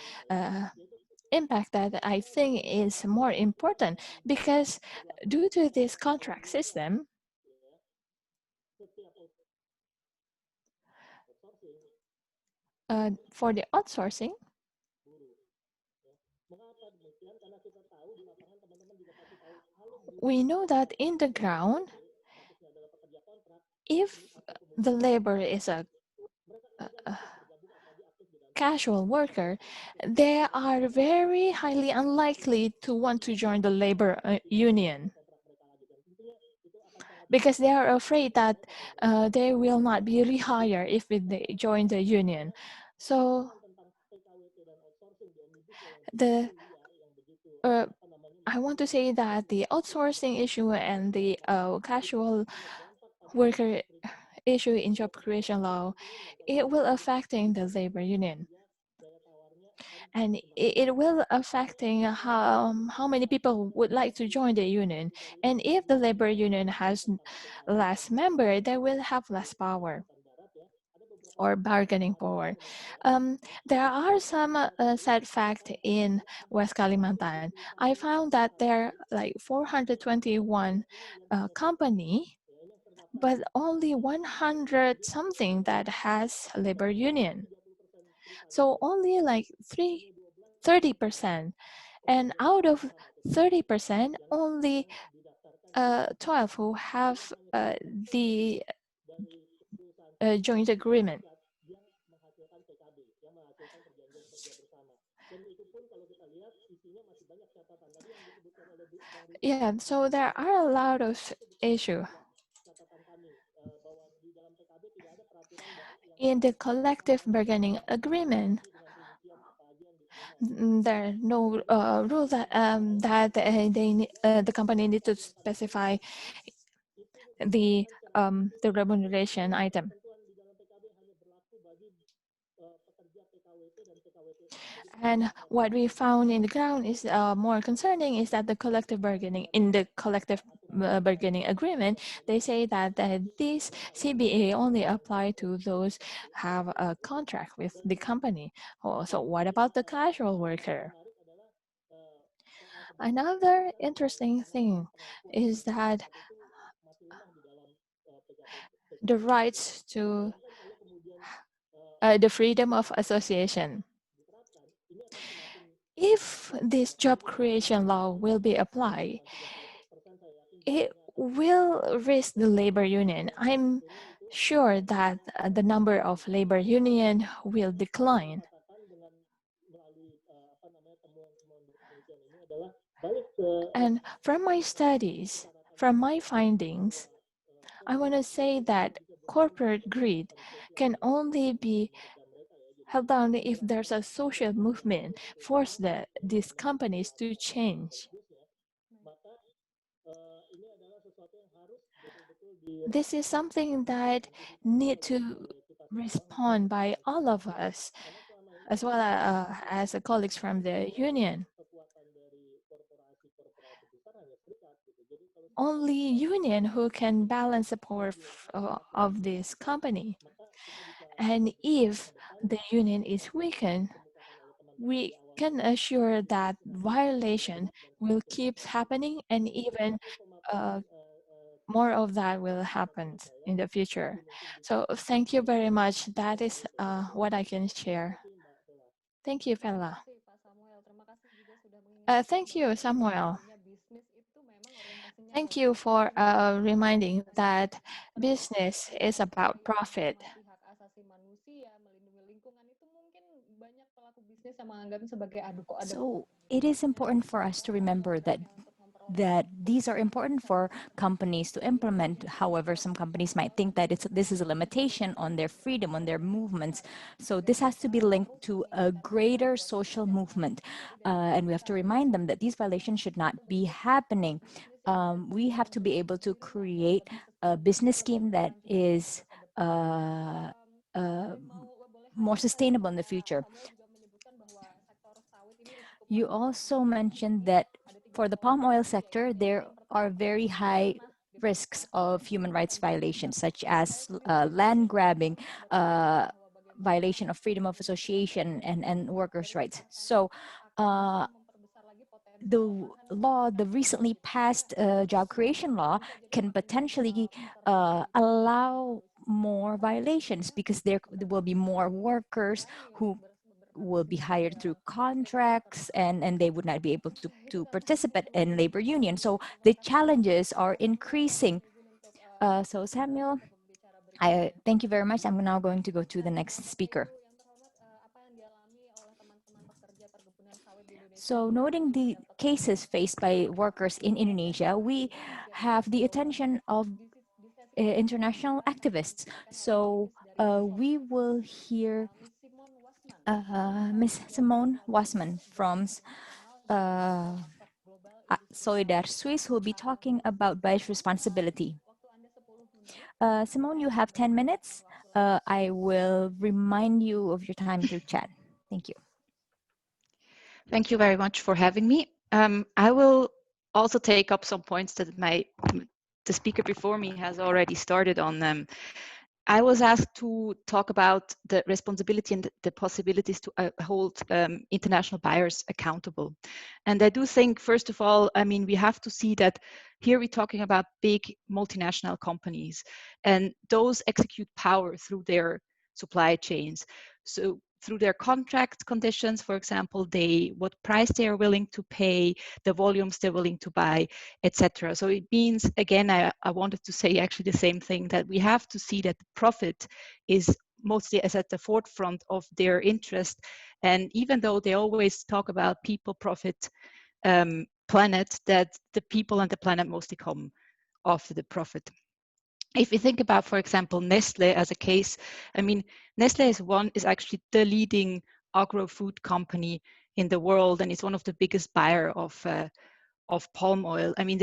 Speaker 5: impact that I think is more important because due to this contract system, for the outsourcing, we know that in the ground, if the labor is a casual worker, they are very highly unlikely to want to join the labor union because they are afraid that they will not be rehired if they join the union. So the I want to say that the outsourcing issue and the casual worker issue in job creation law, it will affecting the labor union. And it will affecting how many people would like to join the union. And if the labor union has less member, they will have less power or bargaining power. There are some sad fact in West Kalimantan. I found that there are like 421 company, but only 100 something that has labor union. So only like 30%. And out of 30%, only 12 who have the joint agreement. Yeah, so there are a lot of issue. In the collective bargaining agreement, there are no rule that the company need to specify the remuneration item. And what we found in the ground is more concerning is that the collective bargaining in the collective bargaining agreement, they say that this CBA only apply to those have a contract with the company. Oh, so what about the casual worker? Another interesting thing is that the rights to the freedom of association. If this job creation law will be applied, it will risk the labor union. I'm sure that the number of labor union will decline. And from my studies, from my findings, I want to say that corporate greed can only be held down if there's a social movement force these companies to change. This is something that need to respond by all of us, as well as the colleagues from the union. Only union who can balance the power of this company. And if the union is weakened, we can assure that violation will keep happening and even uh, more of that will happen in the future. So thank you very much. That is what I can share. Thank you,
Speaker 2: Terima
Speaker 5: Fella.
Speaker 2: kasih Pak Samuel. Terima kasih juga sudah mengingatkan
Speaker 5: Thank
Speaker 2: bahwa
Speaker 5: you, Samuel.
Speaker 2: sesungguhnya bisnis itu memang orientasinya
Speaker 5: Thank
Speaker 2: adalah
Speaker 5: you for
Speaker 2: profit ya Pak ya.
Speaker 5: reminding
Speaker 2: Termasuk
Speaker 5: that
Speaker 2: termasuk
Speaker 5: business
Speaker 2: juga
Speaker 5: is about
Speaker 2: upaya
Speaker 5: profit.
Speaker 2: menghormati hak asasi manusia, melindungi lingkungan itu mungkin banyak pelaku bisnis yang menganggapnya sebagai aduh kok ada
Speaker 1: So it is important for us to remember that
Speaker 2: untuk memperoleh
Speaker 1: these are important for companies to implement. However, some companies might think that this is a limitation on their freedom, on their movements. So this has to be linked to a greater social movement, and we have to remind them that these violations should not be happening. We have to be able to create a business scheme that is uh, more sustainable in the future. You also mentioned that for the palm oil sector, there are very high risks of human rights violations, such as land grabbing, violation of freedom of association and workers' rights. So the recently passed job creation law can potentially allow more violations because there will be more workers who will be hired through contracts and they would not be able to participate in labor union. So the challenges are increasing. So Samuel, I thank you very much. I'm now going to go to the next speaker. So noting the cases faced by workers in Indonesia, we have the attention of international activists. So we will hear Ms. Simone Wasman from Solidar Swiss, who will be talking about bias responsibility. Simone, you have 10 minutes. I will remind you of your time through chat. Thank you.
Speaker 6: Thank you very much for having me. I will also take up some points that the speaker before me has already started on. I was asked to talk about the responsibility and the possibilities to hold international buyers accountable. And I do think, first of all, I mean, we have to see that here we're talking about big multinational companies, and those execute power through their supply chains. So through their contract conditions, for example, what price they are willing to pay, the volumes they're willing to buy, etc. So it means, again, I wanted to say actually the same thing, that we have to see that the profit is mostly as at the forefront of their interest. And even though they always talk about people, profit, planet, that the people and the planet mostly come after the profit. If you think about, for example, Nestle as a case, I mean, Nestle is actually the leading agro-food company in the world, and it's one of the biggest buyer of palm oil. I mean,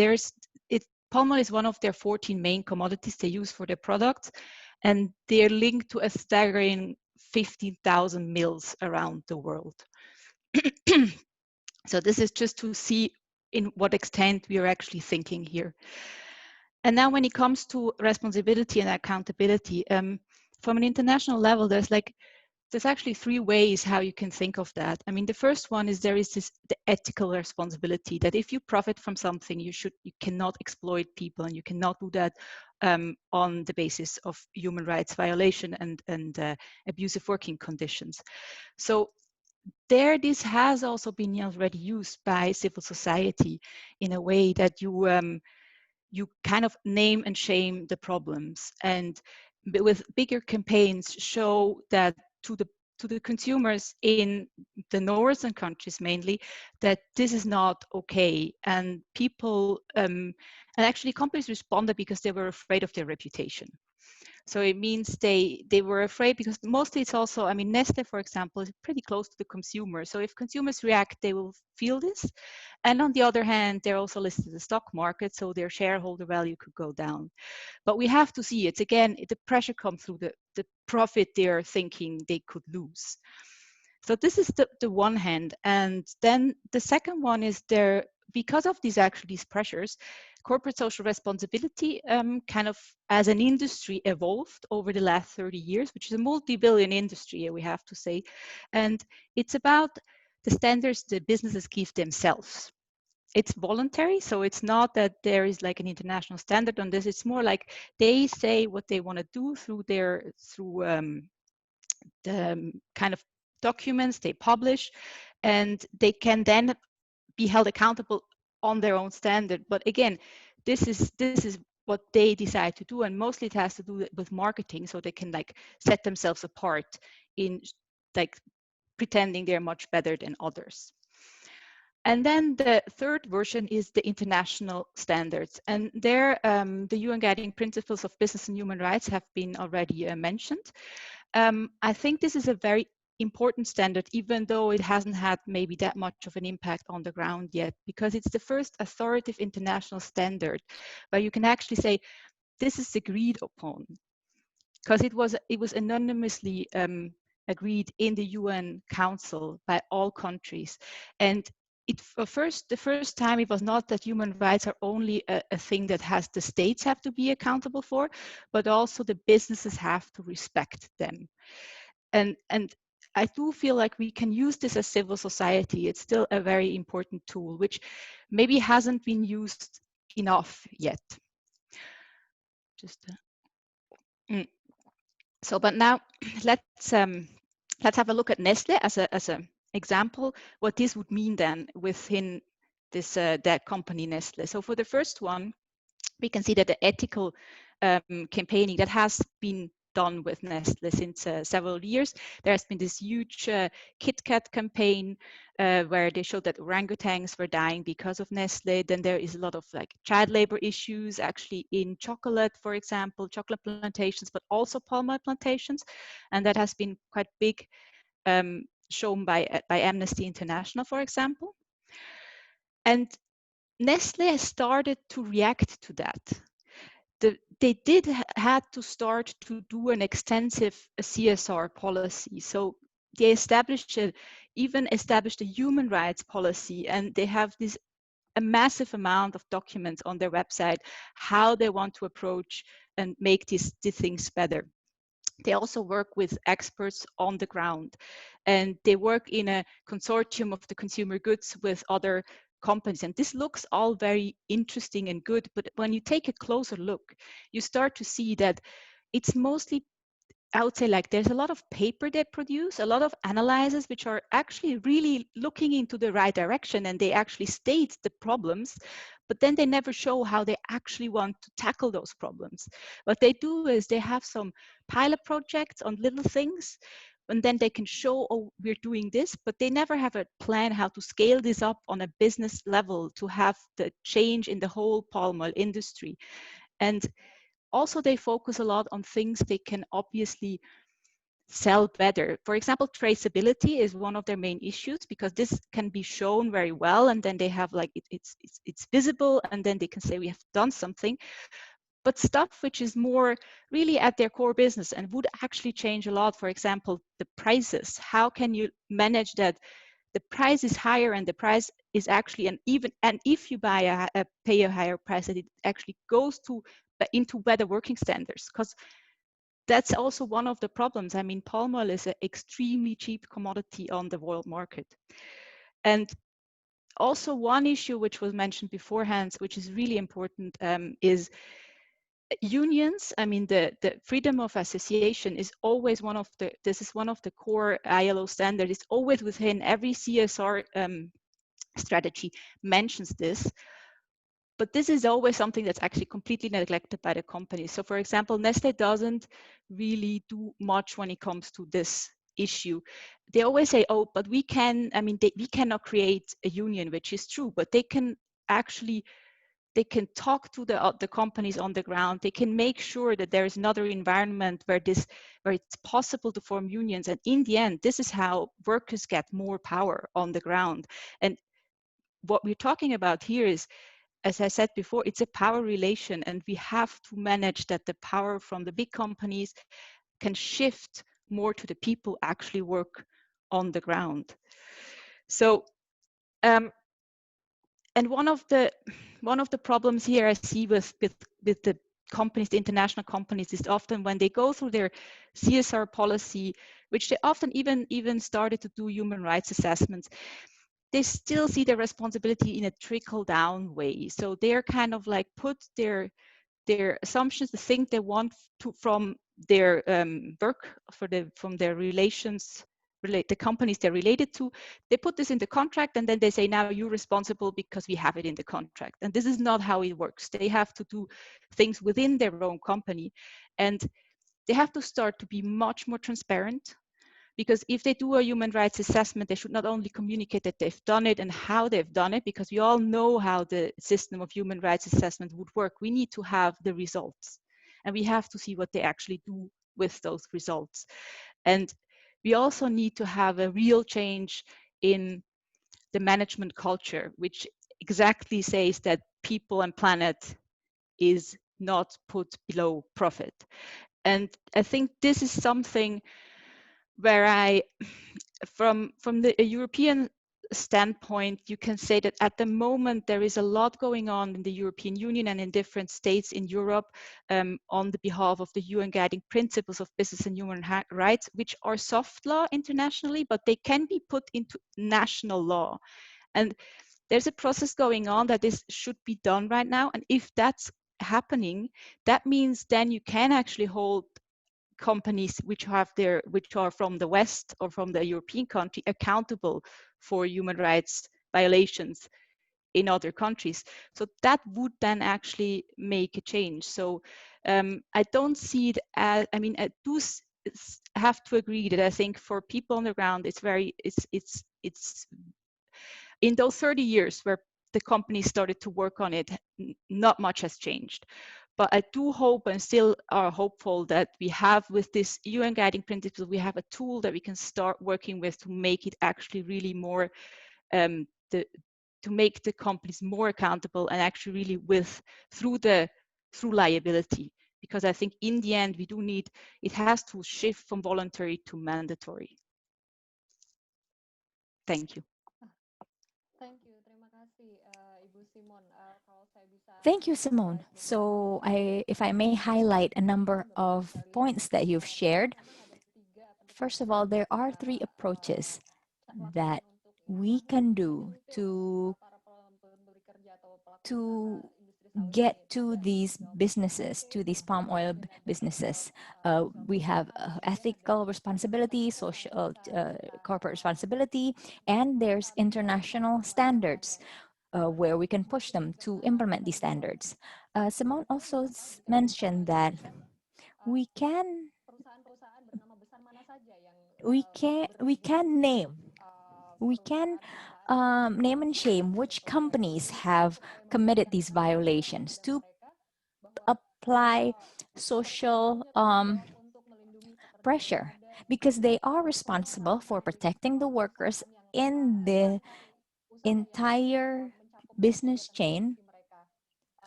Speaker 6: palm oil is one of their 14 main commodities they use for their products, and they're linked to a staggering 15,000 mills around the world. So this is just to see in what extent we are actually thinking here. And now when it comes to responsibility and accountability, from an international level, there's actually three ways how you can think of that. I mean, the first one is the ethical responsibility, that if you profit from something, you cannot exploit people, and you cannot do that on the basis of human rights violation and abusive working conditions. So this has also been already used by civil society in a way that you kind of name and shame the problems, and with bigger campaigns show that to the consumers in the northern countries mainly, that this is not okay, and people and actually companies responded because they were afraid of their reputation. So it means they were afraid because mostly it's also, I mean, Nestle, for example, is pretty close to the consumer. So if consumers react, they will feel this. And on the other hand, they're also listed in the stock market, so their shareholder value could go down. But we have to see it. Again, the pressure comes through the profit they're thinking they could lose. So this is the one hand. And then the second one is because of these pressures, corporate social responsibility kind of as an industry evolved over the last 30 years, which is a multi-billion industry, we have to say. And it's about the standards the businesses give themselves. It's voluntary, so it's not that there is like an international standard on this. It's more like they say what they want to do through the kind of documents they publish, and they can then be held accountable on their own standard. But again, this is what they decide to do, and mostly it has to do with marketing, so they can like set themselves apart in like pretending they're much better than others. And then the third version is the international standards, and there the UN Guiding Principles of Business and Human Rights have been already mentioned. I think this is a very important standard, even though it hasn't had maybe that much of an impact on the ground yet, because it's the first authoritative international standard where you can actually say this is agreed upon, because it was anonymously agreed in the UN Council by all countries. And the first time it was not that human rights are only a thing that the states have to be accountable for, but also the businesses have to respect them. And I do feel like we can use this as civil society. It's still a very important tool, which maybe hasn't been used enough yet. Just so, but now let's have a look at Nestle as an example. What this would mean then within this that company Nestle. So for the first one, we can see that the ethical campaigning that has been done with Nestle since several years. There has been this huge Kit Kat campaign where they showed that orangutans were dying because of Nestle. Then there is a lot of like child labor issues actually in chocolate, for example, chocolate plantations, but also palm oil plantations. And that has been quite big, shown by Amnesty International, for example. And Nestle has started to react to that. They had to start to do an extensive CSR policy. So they even established a human rights policy, and they have a massive amount of documents on their website how they want to approach and make these things better. They also work with experts on the ground, and they work in a consortium of the consumer goods with other companies. And this looks all very interesting and good, but when you take a closer look, you start to see that it's mostly, I would say, like there's a lot of paper they produce, a lot of analyses which are actually really looking into the right direction, and they actually state the problems, but then they never show how they actually want to tackle those problems. What they do is they have some pilot projects on little things, and then they can show, oh, we're doing this, but they never have a plan how to scale this up on a business level to have the change in the whole palm oil industry. And also, they focus a lot on things they can obviously sell better. For example, traceability is one of their main issues because this can be shown very well, and then they have like it's visible, and then they can say we have done something. But stuff which is more really at their core business and would actually change a lot. For example, the prices. How can you manage that? The price is higher, and the price is actually and if you pay a higher price, that it actually goes into better working standards, because that's also one of the problems. I mean, palm oil is an extremely cheap commodity on the world market. And also one issue which was mentioned beforehand, which is really important, is unions. I mean, the freedom of association is always this is one of the core ILO standards. It's always within every CSR strategy mentions this. But this is always something that's actually completely neglected by the company. So for example, Nestle doesn't really do much when it comes to this issue. They always say, oh, but we cannot create a union, which is true, but they can talk to the companies on the ground. They can make sure that there is another environment where it's possible to form unions. And in the end, this is how workers get more power on the ground. And what we're talking about here is, as I said before, it's a power relation, and we have to manage that the power from the big companies can shift more to the people actually work on the ground. So, and one of the problems here I see with the companies, the international companies, is often when they go through their CSR policy, which they often even started to do human rights assessments, they still see their responsibility in a trickle-down way. So they're kind of like put their assumptions, the thing they want from their work, from their relations, the companies they're related to, they put this in the contract, and then they say, now you're responsible because we have it in the contract. And this is not how it works. They have to do things within their own company, and they have to start to be much more transparent. Because if they do a human rights assessment, they should not only communicate that they've done it and how they've done it, because we all know how the system of human rights assessment would work. We need to have the results, and we have to see what they actually do with those results. And we also need to have a real change in the management culture, which exactly says that people and planet is not put below profit. And I think this is something where from the European standpoint, you can say that at the moment there is a lot going on in the European Union and in different states in Europe on the behalf of the UN Guiding Principles of Business and Human Rights, which are soft law internationally, but they can be put into national law. And there's a process going on that this should be done right now. And if that's happening, that means then you can actually hold companies which are from the West or from the European country accountable for human rights violations in other countries. So that would then actually make a change. So I don't see it as, I mean, I do have to agree that I think for people on the ground, it's in those 30 years where the company started to work on it, not much has changed. But I do hope and still are hopeful that we have with this UN guiding principles, we have a tool that we can start working with to make it actually really more, to make the companies more accountable and actually really through liability. Because I think in the end, we do need, it has to shift from voluntary to mandatory. Thank you.
Speaker 2: Thank you, terima kasih Ibu Simon. Kalau saya bisa
Speaker 1: Thank you, Simone. So if I may highlight a number of points that you've shared. First of all, there are three approaches that we can do to get to these businesses, to these palm oil businesses. We have ethical responsibility, social, corporate responsibility, and there's international standards where we can push them to implement these standards. Simone also mentioned that we can name and shame which companies have committed these violations to apply social pressure, because they are responsible for protecting the workers in the entire business chain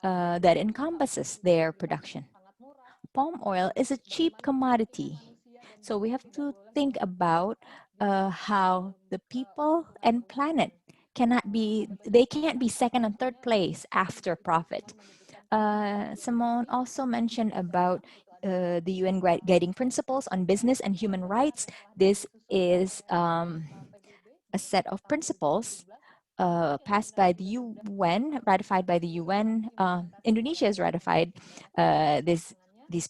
Speaker 1: that encompasses their production. Palm oil is a cheap commodity, so we have to think about how the people and planet they can't be second and third place after profit. Simone also mentioned about the UN guiding principles on business and human rights. This is a set of principles passed by the UN, ratified by the UN. Indonesia has ratified these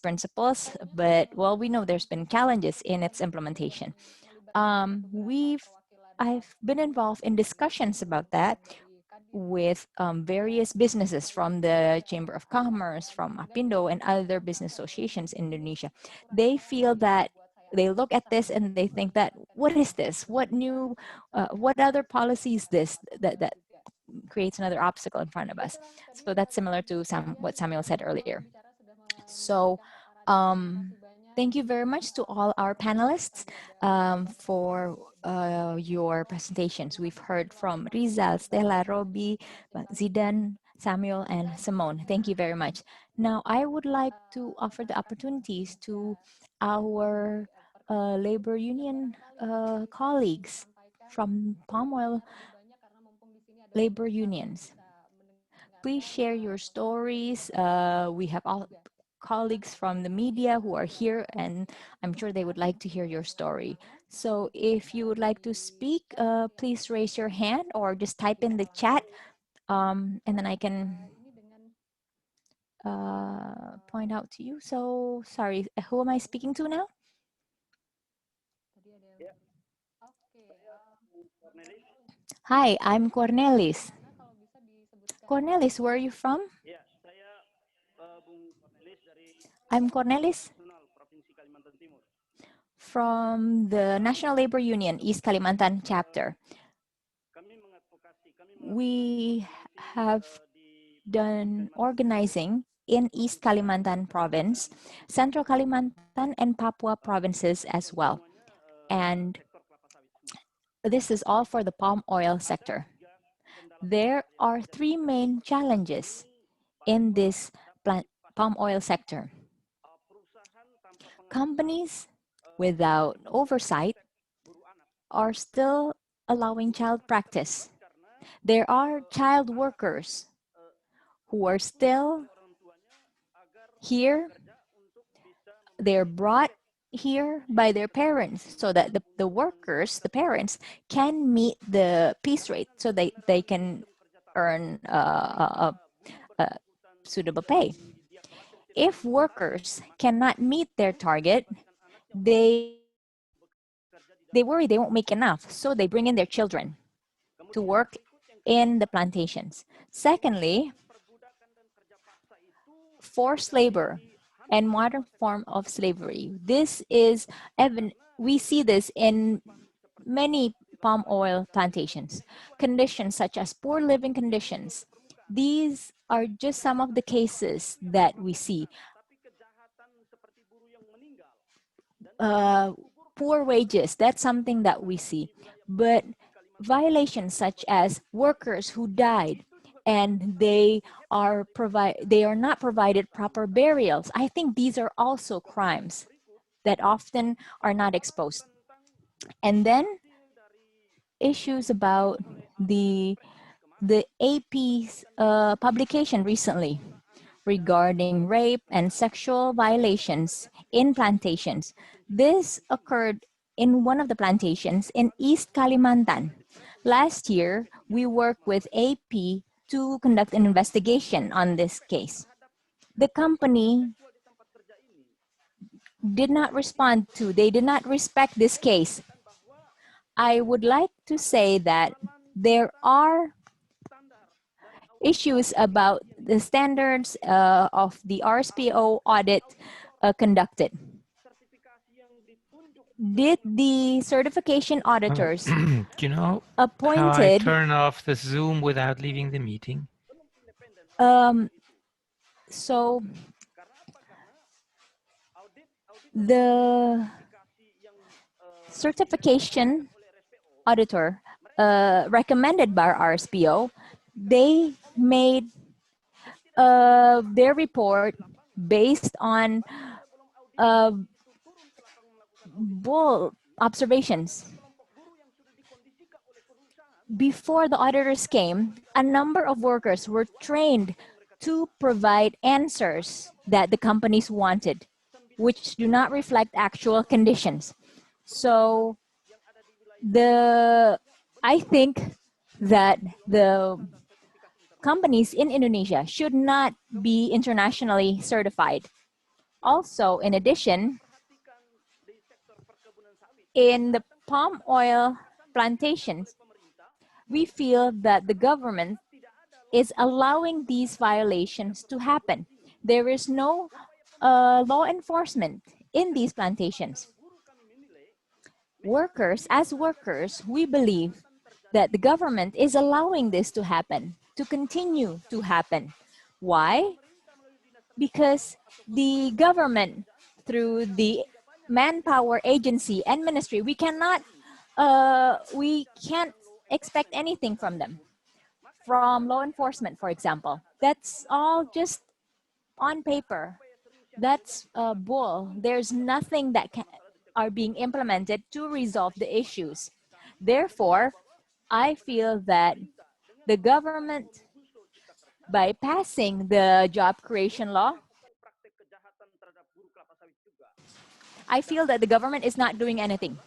Speaker 1: principles, but well, we know there's been challenges in its implementation. I've been involved in discussions about that with various businesses from the Chamber of Commerce, from Apindo, and other business associations in Indonesia. They feel that they look at this and they think that, what is this? What other policy is this that creates another obstacle in front of us? So that's similar to what Samuel said earlier. So thank you very much to all our panelists for your presentations. We've heard from Rizal, Stella, Robbie, Zidan, Samuel, and Simone. Thank you very much. Now, I would like to offer the opportunities to our labor union colleagues from palm oil labor unions. Please share your stories. We have all colleagues from the media who are here, and I'm sure they would like to hear your story. So if you would like to speak, please raise your hand or just type in the chat, and then I can point out to you. So sorry, who am I speaking to now? Hi, I'm Cornelis. Cornelis, where are you from? I'm Cornelis from the National Labor Union, East Kalimantan chapter. We have done organizing in East Kalimantan province, Central Kalimantan, and Papua provinces as well. And this is all for the palm oil sector. There are three main challenges in this palm oil sector. Companies without oversight are still allowing child practice. There are child workers who are still here. They're brought here by their parents so that the workers, the parents, can meet the piece rate so they can earn a suitable pay. If workers cannot meet their target, they worry they won't make enough, so they bring in their children to work in the plantations. Secondly, forced labor and modern form of slavery. This is we see this in many palm oil plantations. Conditions such as poor living conditions. These are just some of the cases that we see. Poor wages, that's something that we see. But violations such as workers who died and they are not provided proper burials. I think these are also crimes that often are not exposed. And then issues about the AP's publication recently regarding rape and sexual violations in plantations. This occurred in one of the plantations in East Kalimantan. Last year, we worked with AP to conduct an investigation on this case. The company did not they did not respect this case. I would like to say that there are issues about the standards of the RSPO audit conducted. Did the certification auditors
Speaker 7: Do you know how I
Speaker 1: appointed
Speaker 7: turn off the Zoom without leaving the meeting?
Speaker 1: So the certification auditor recommended by RSPO, they made their report based on bull observations. Before the auditors came, a number of workers were trained to provide answers that the companies wanted, which do not reflect actual conditions. So I think that the companies in Indonesia should not be internationally certified. Also, in addition, in the palm oil plantations, we feel that the government is allowing these violations to happen. There is no law enforcement in these plantations. As workers, we believe that the government is allowing this to happen, to continue to happen. Why? Because the government, through the manpower agency and ministry, we can't expect anything from them. From law enforcement, for example, that's all just on paper. That's a bull. There's nothing that are being implemented to resolve the issues. Therefore, I feel that the government, by passing the job creation law, I feel that the government is not doing anything.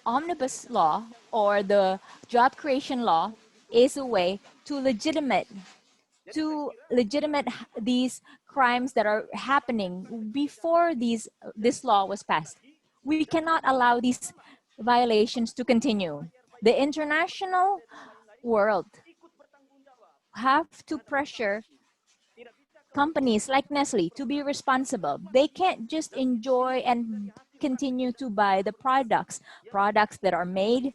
Speaker 1: Omnibus Law or the job creation law is a way to legitimate these crimes that are happening before this law was passed. We cannot allow these violations to continue. The international world have to pressure companies like Nestle to be responsible. They can't just enjoy and continue to buy the products that are made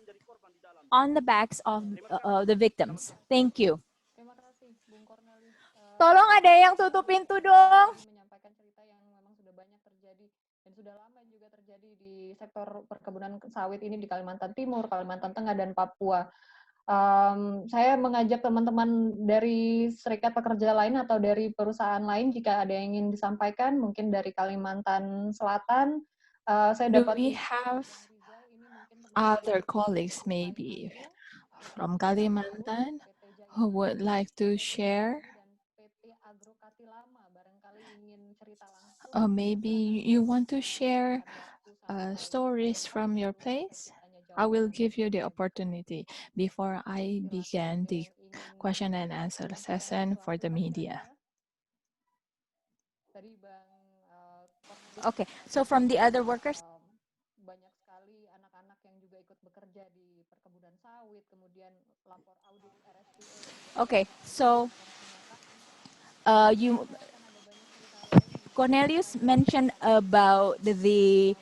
Speaker 1: on the backs of the victims. Thank you.
Speaker 2: Terima kasih, Bung Cornelis.
Speaker 1: Tolong ada yang tutup pintu dong.
Speaker 2: Menyampaikan cerita yang memang sudah banyak terjadi dan sudah lama juga terjadi di sektor perkebunan sawit ini di Kalimantan Timur, Kalimantan Tengah, dan Papua. Saya mengajak teman-teman dari serikat pekerja lain atau dari perusahaan lain jika ada yang ingin disampaikan, mungkin dari Kalimantan Selatan. Saya
Speaker 5: Do
Speaker 2: dapat
Speaker 5: we have other colleagues maybe from Kalimantan who would like to share?
Speaker 2: dan PT Agro Kati Lama barangkali ingin cerita langsung.
Speaker 5: Maybe you want to share
Speaker 2: Waktu 1 kali
Speaker 5: stories from your place? I will give you the opportunity before I begin the question and answer session for the media.
Speaker 2: Tadi Bang Cornelius
Speaker 1: Okay, so from the other workers,
Speaker 2: banyak sekali anak-anak yang juga ikut bekerja di perkebunan sawit, kemudian lapor audit RSPO dan
Speaker 1: okay, so you
Speaker 2: akan ada banyak cerita lain di
Speaker 1: Cornelius mentioned about the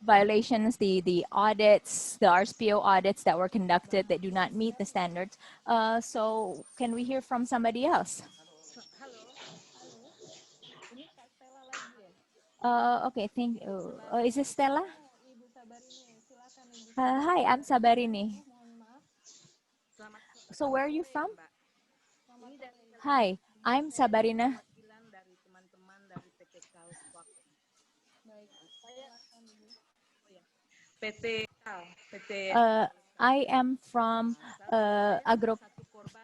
Speaker 1: violations, the audits, the RSPO audits that were conducted that do not meet the standards. So can we hear from somebody else?
Speaker 2: Halo, ini Kak Stella lagi ya?
Speaker 1: Okay, thank you. Is this Stella?
Speaker 2: Ibu Sabarini, silakan Ibu
Speaker 1: Hi, I'm Sabarini.
Speaker 2: mohon maaf.
Speaker 1: So where are you from?
Speaker 2: Selamat sore.
Speaker 1: Hi, I'm Sabarina.
Speaker 8: Dari teman-teman dari PT Kalswak.
Speaker 2: Baik, silakan Ibu.
Speaker 8: PT PT
Speaker 1: I am from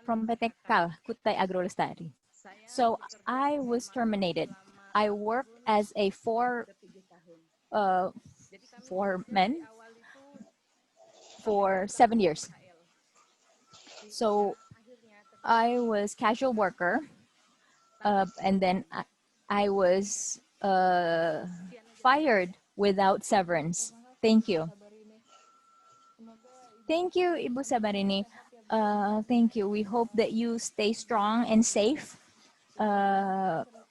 Speaker 1: from PT Kal, Kutai Agro Lestari. So I was terminated. I worked as a foreman for 7 years. So I was casual worker, and then I was fired without severance. Thank you. Thank you, Ibu Sabarini. Thank you. We hope that you stay strong and safe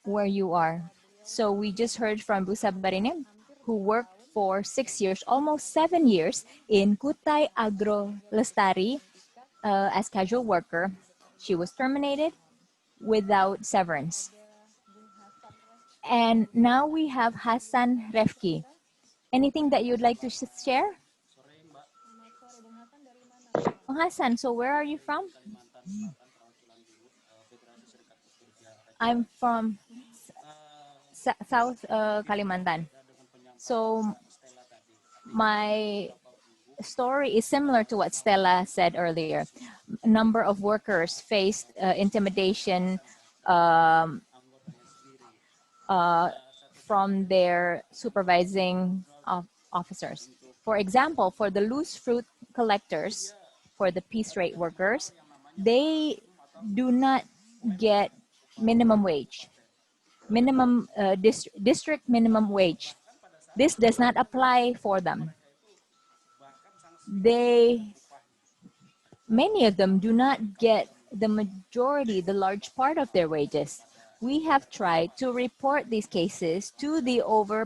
Speaker 1: where you are. So we just heard from Bu Sabarini, who worked for 6 years, almost 7 years, in Kutai Agro Lestari as casual worker. She was terminated without severance. And now we have Hassan Refki. Anything that you'd like to share?
Speaker 2: Selamat sore, Bang Hasan dari mana, Bang?
Speaker 1: Oh, Hassan, so where are you from? I'm from South Kalimantan. So my story is similar to what Stella said earlier. A number of workers faced intimidation from their supervising officers. For example, for the loose fruit collectors, for the piece rate workers, they do not get minimum wage, district minimum wage. This does not apply for them. Many of them do not get the large part of their wages. We have tried to report these cases to the overseeing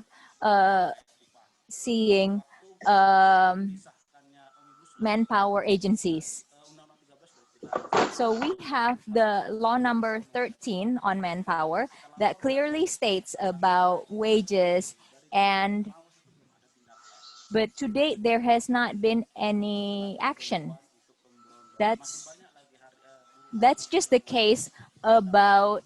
Speaker 1: manpower agencies. So we have the law number 13 on manpower that clearly states about wages, but to date there has not been any action. That's just the case about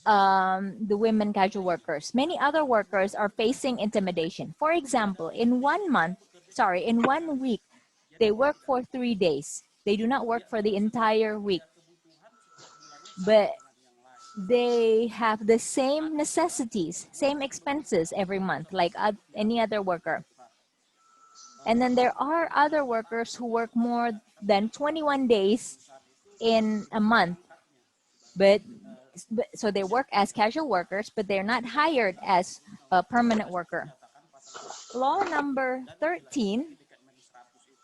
Speaker 1: the women casual workers. Many other workers are facing intimidation. For example, in 1 week, they work for 3 days. They do not work for the entire week. But they have the same necessities, same expenses every month, like any other worker. And then there are other workers who work more than 21 days in a month. But so they work as casual workers, but they're not hired as a permanent worker. Law number 13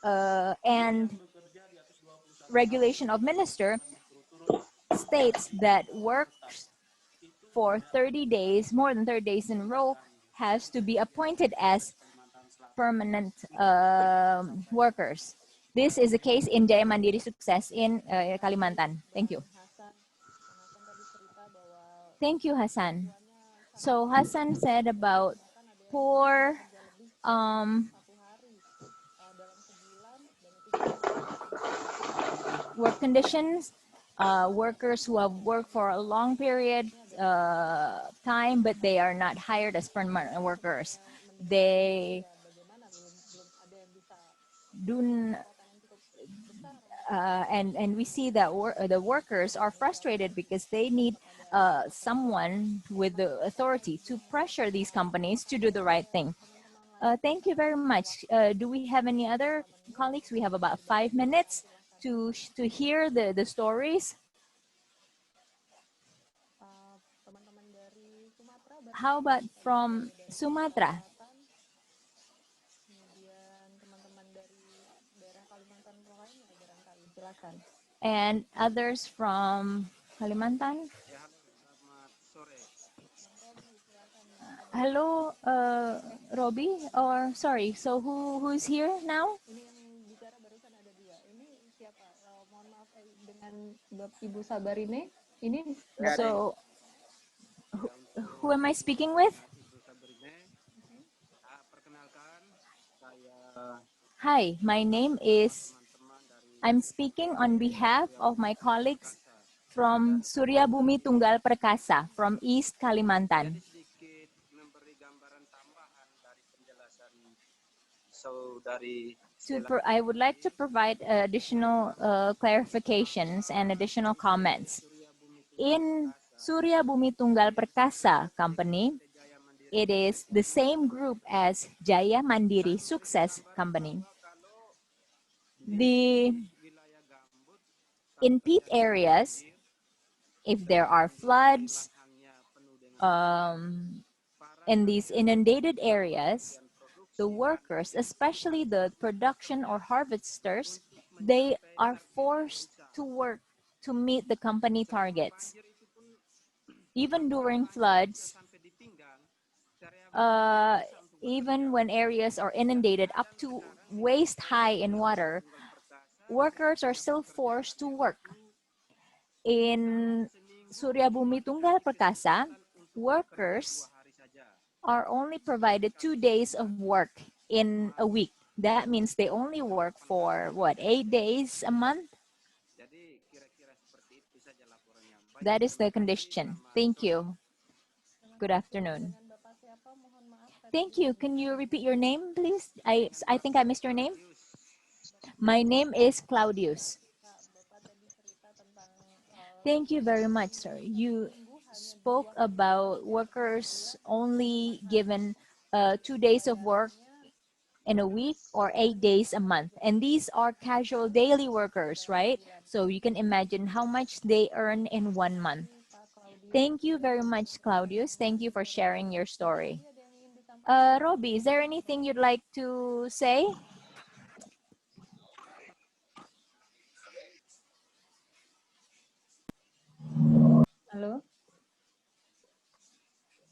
Speaker 1: and regulation of minister states that works for 30 days, more than 30 days in a row, has to be appointed as permanent workers. This is the case in Jaya Mandiri Sukses in Kalimantan. Thank you. Thank you, Hassan. So Hassan said about poor work conditions, workers who have worked for a long period time, but they are not hired as permanent workers. They and we see that the workers are frustrated because they need someone with the authority to pressure these companies to do the right thing. Thank you very much. Do we have any other colleagues? We have about 5 minutes to hear the stories.
Speaker 2: Teman-teman dari Sumatera,
Speaker 1: How about from Sumatra?
Speaker 2: kemudian teman-teman dari daerah Kalimantan lainnya barangkali. Silakan.
Speaker 1: And others from Kalimantan? Hello, Robbie, or sorry, so who's here now?
Speaker 2: Ini yang bicara barusan ada dua. Ini siapa? Mohon maaf dengan Ibu Sabarine. Ini
Speaker 1: So who am I speaking with? Hi, my name is, I'm speaking on behalf of my colleagues from Surya Bumi Tunggal Perkasa from East Kalimantan. I would like to provide additional clarifications and additional comments. In Surya Bumi Tunggal Perkasa company, it is the same group as Jaya Mandiri Sukses company. In peat areas, if there are floods, in these inundated areas, the workers, especially the production or harvesters, they are forced to work to meet the company targets. Even during floods, even when areas are inundated up to waist high in water, workers are still forced to work. In Surya Bumi Tunggal Perkasa, workers are only provided 2 days of work in a week. That means they only work for what, 8 days a month? That is the condition. Thank you. Good afternoon. Thank you. Can you repeat your name, please? I think I missed your name. My name is Claudius. Thank you very much, sir. You spoke about workers only given 2 days of work in a week or 8 days a month. And these are casual daily workers, right? So you can imagine how much they earn in 1 month. Thank you very much, Claudius. Thank you for sharing your story. Robbie, is there anything you'd like to say?
Speaker 2: Halo.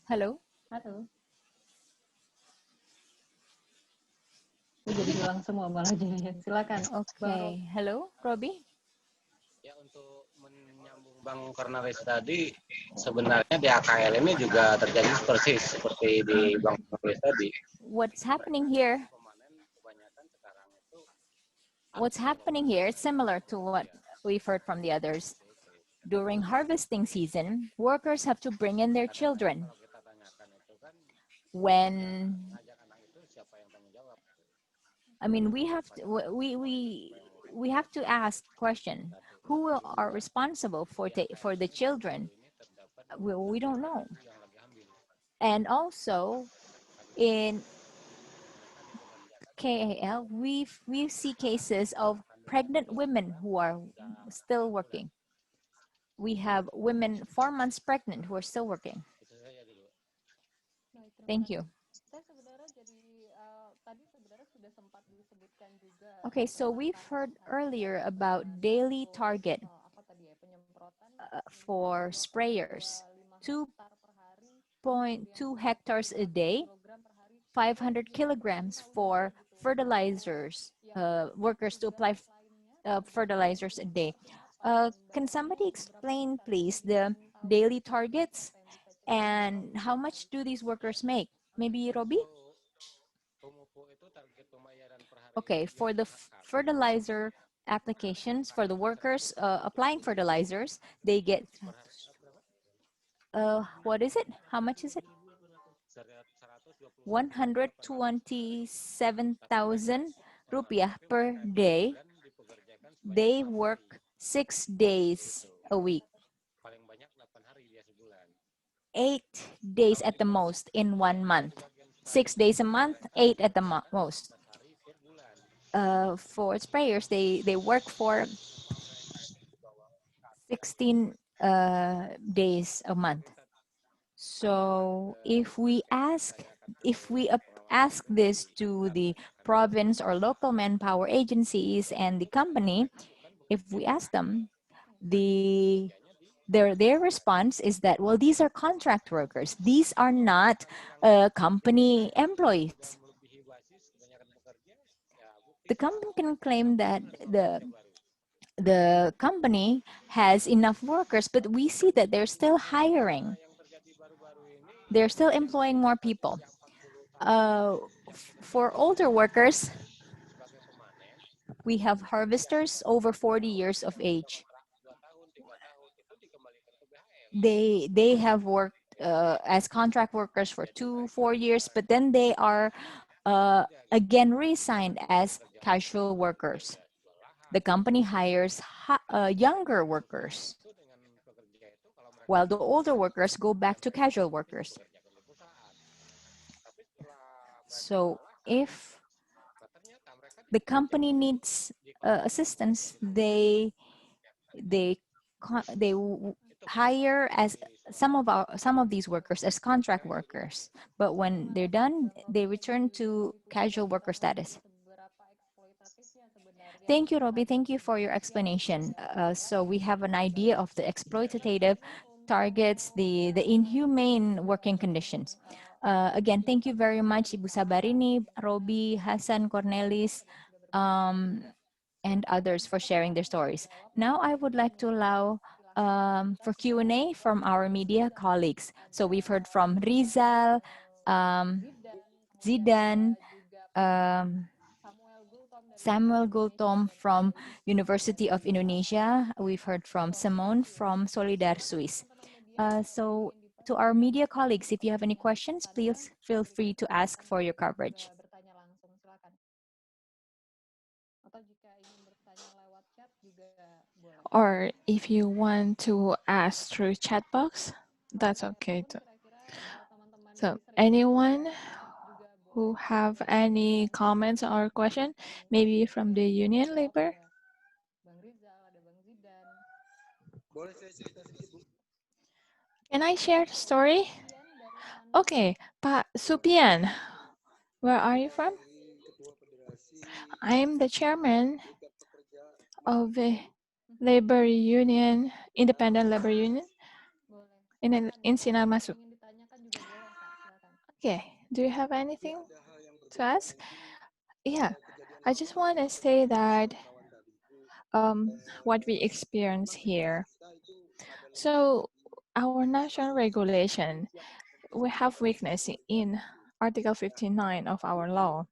Speaker 1: Halo.
Speaker 2: Halo. Jadi hilang semua malah jadinya. Silakan.
Speaker 1: Okay. Hello, Robbie.
Speaker 4: Ya, untuk menyambung Bang Cornelis tadi, sebenarnya di AKL ini juga terjadi persis seperti di Bang Cornelis tadi.
Speaker 1: What's happening here? What's happening here is similar to what we've heard from the others. During harvesting season, workers have to bring in their children. When I mean, we have to ask question: who are responsible for the children? We don't know. And also, in KAL, we see cases of pregnant women who are still working. We have women 4 months pregnant who are still working. Thank you. Okay, so we've heard earlier about daily target for sprayers, 2.2 hectares a day, 500 kilograms for fertilizers, workers to apply fertilizers a day. Can somebody explain, please, the daily targets and how much do these workers make? Maybe Robbie? Okay, for the fertilizer applications, for the workers applying fertilizers, they get, what is it? How much is it? 127,000 rupiah per day. They work 6 days a week, 8 days at the most in 1 month. 6 days a month, eight at the most. For sprayers, they work for 16 days a month. So if we ask this to the province or local manpower agencies and the company, if we ask them, their response is that, well, these are contract workers. These are not company employees. The company can claim that the company has enough workers, but we see that they're still hiring. They're still employing more people. For older workers, we have harvesters over 40 years of age. They have worked as contract workers for 4 years, but then they are again reassigned as casual workers. The company hires younger workers, while the older workers go back to casual workers. So if the company needs assistance, they hire as some of these workers as contract workers, but when they're done, they return to casual worker status. Thank you, Robbie. Thank you for your explanation. So we have an idea of the exploitative targets, the inhumane working conditions. Again, thank you very much, Ibu Sabarini, Robbie, Hassan, Cornelis, um, and others for sharing their stories. Now I would like to allow for Q&A from our media colleagues. So we've heard from Rizal, Zidan, um, Samuel Gultom from University of Indonesia. We've heard from Simone from Solidar Swiss. So to our media colleagues, if you have any questions, please feel free to ask for your coverage.
Speaker 5: Or if you want to ask through chat box, that's okay too. So anyone who have any comments or question, maybe from the union labor? Can I share the story? Okay, Pak Supian, where are you from? I'm the chairman of the labor union, independent labor union in Sinar Masuk. Okay, do you have anything to ask? Yeah, I just want to say that what we experience here. So our national regulation, we have weakness in Article 59 of our law.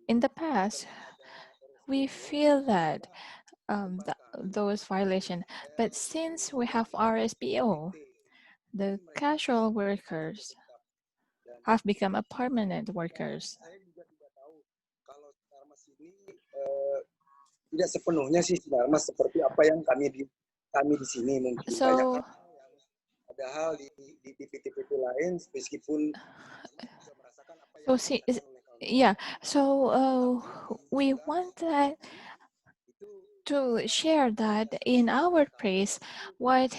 Speaker 5: In the past, we feel that those violations, but since we have RSPO, the casual workers have become a permanent workers.
Speaker 9: Tidak sepenuhnya sih Mas seperti apa yang kami di sini mungkin banyak hal ada hal di PT-PT lain meskipun merasakan apa yang
Speaker 5: yeah, so we want to share that in our place what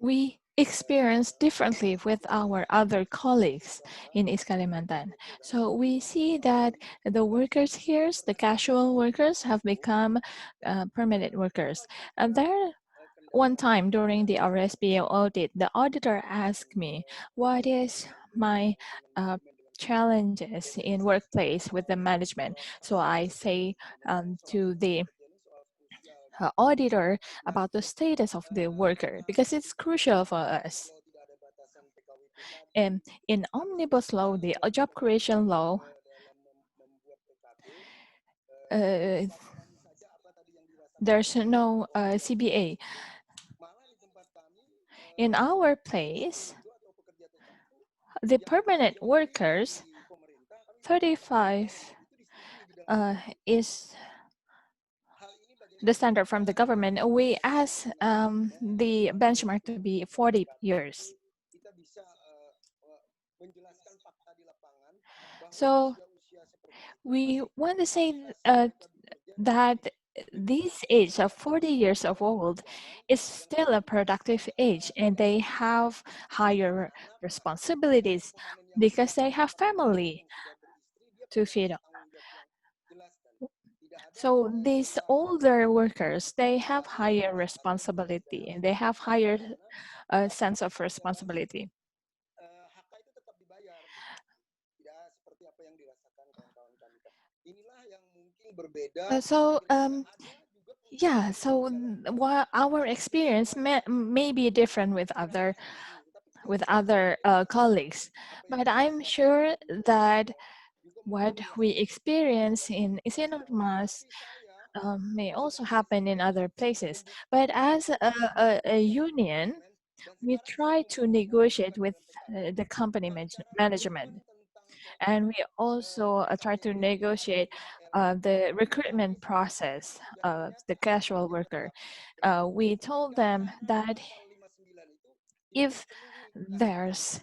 Speaker 5: we experience differently with our other colleagues in East Kalimantan. So we see that the workers here, the casual workers, have become permanent workers. And there, one time during the RSPO audit, the auditor asked me, what is my challenges in workplace with the management? So I say to the auditor about the status of the worker because it's crucial for us. And in Omnibus Law, the job creation law, there's no CBA. In our place, the permanent workers, 35 is the standard from the government. We ask the benchmark to be 40 years. So we want to say that this age of 40 years of old is still a productive age, and they have higher responsibilities because they have family to feed on. So these older workers, they have higher responsibility and they have higher sense of responsibility. So yeah, so what our experience may be different with other colleagues, but I'm sure that what we experience in Isinormas may also happen in other places. But as a union, we try to negotiate with the company management, and we also try to negotiate the recruitment process of the casual worker. We told them that if there's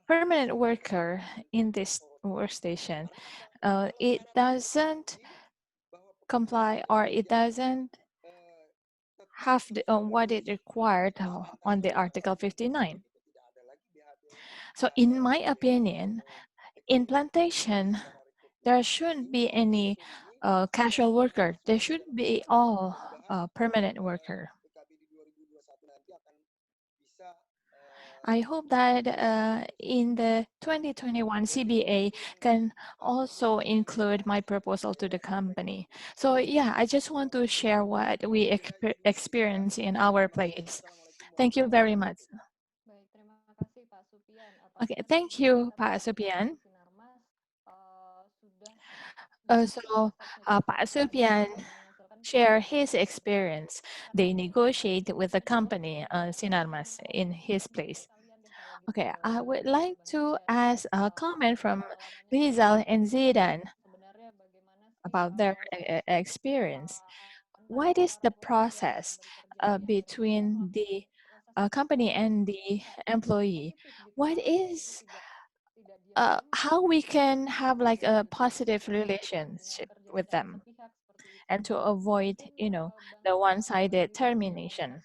Speaker 5: permanent worker in this workstation, it doesn't comply or it doesn't have what it required on the Article 59. So in my opinion, in plantation, there shouldn't be any casual worker. There should be all permanent worker. I hope that in the 2021 CBA can also include my proposal to the company. So yeah, I just want to share what we experience in our place. Thank you very much.
Speaker 2: Baik, terima kasih Pak Supian.
Speaker 5: Okay, thank you, Pak Supian. So Pak Supian share his experience. They negotiate with the company, Sinarmas, in his place. Okay, I would like to ask a comment from Rizal and Zidan about their experience. What is the process between the company and the employee? What is how we can have like a positive relationship with them and to avoid, the one-sided termination.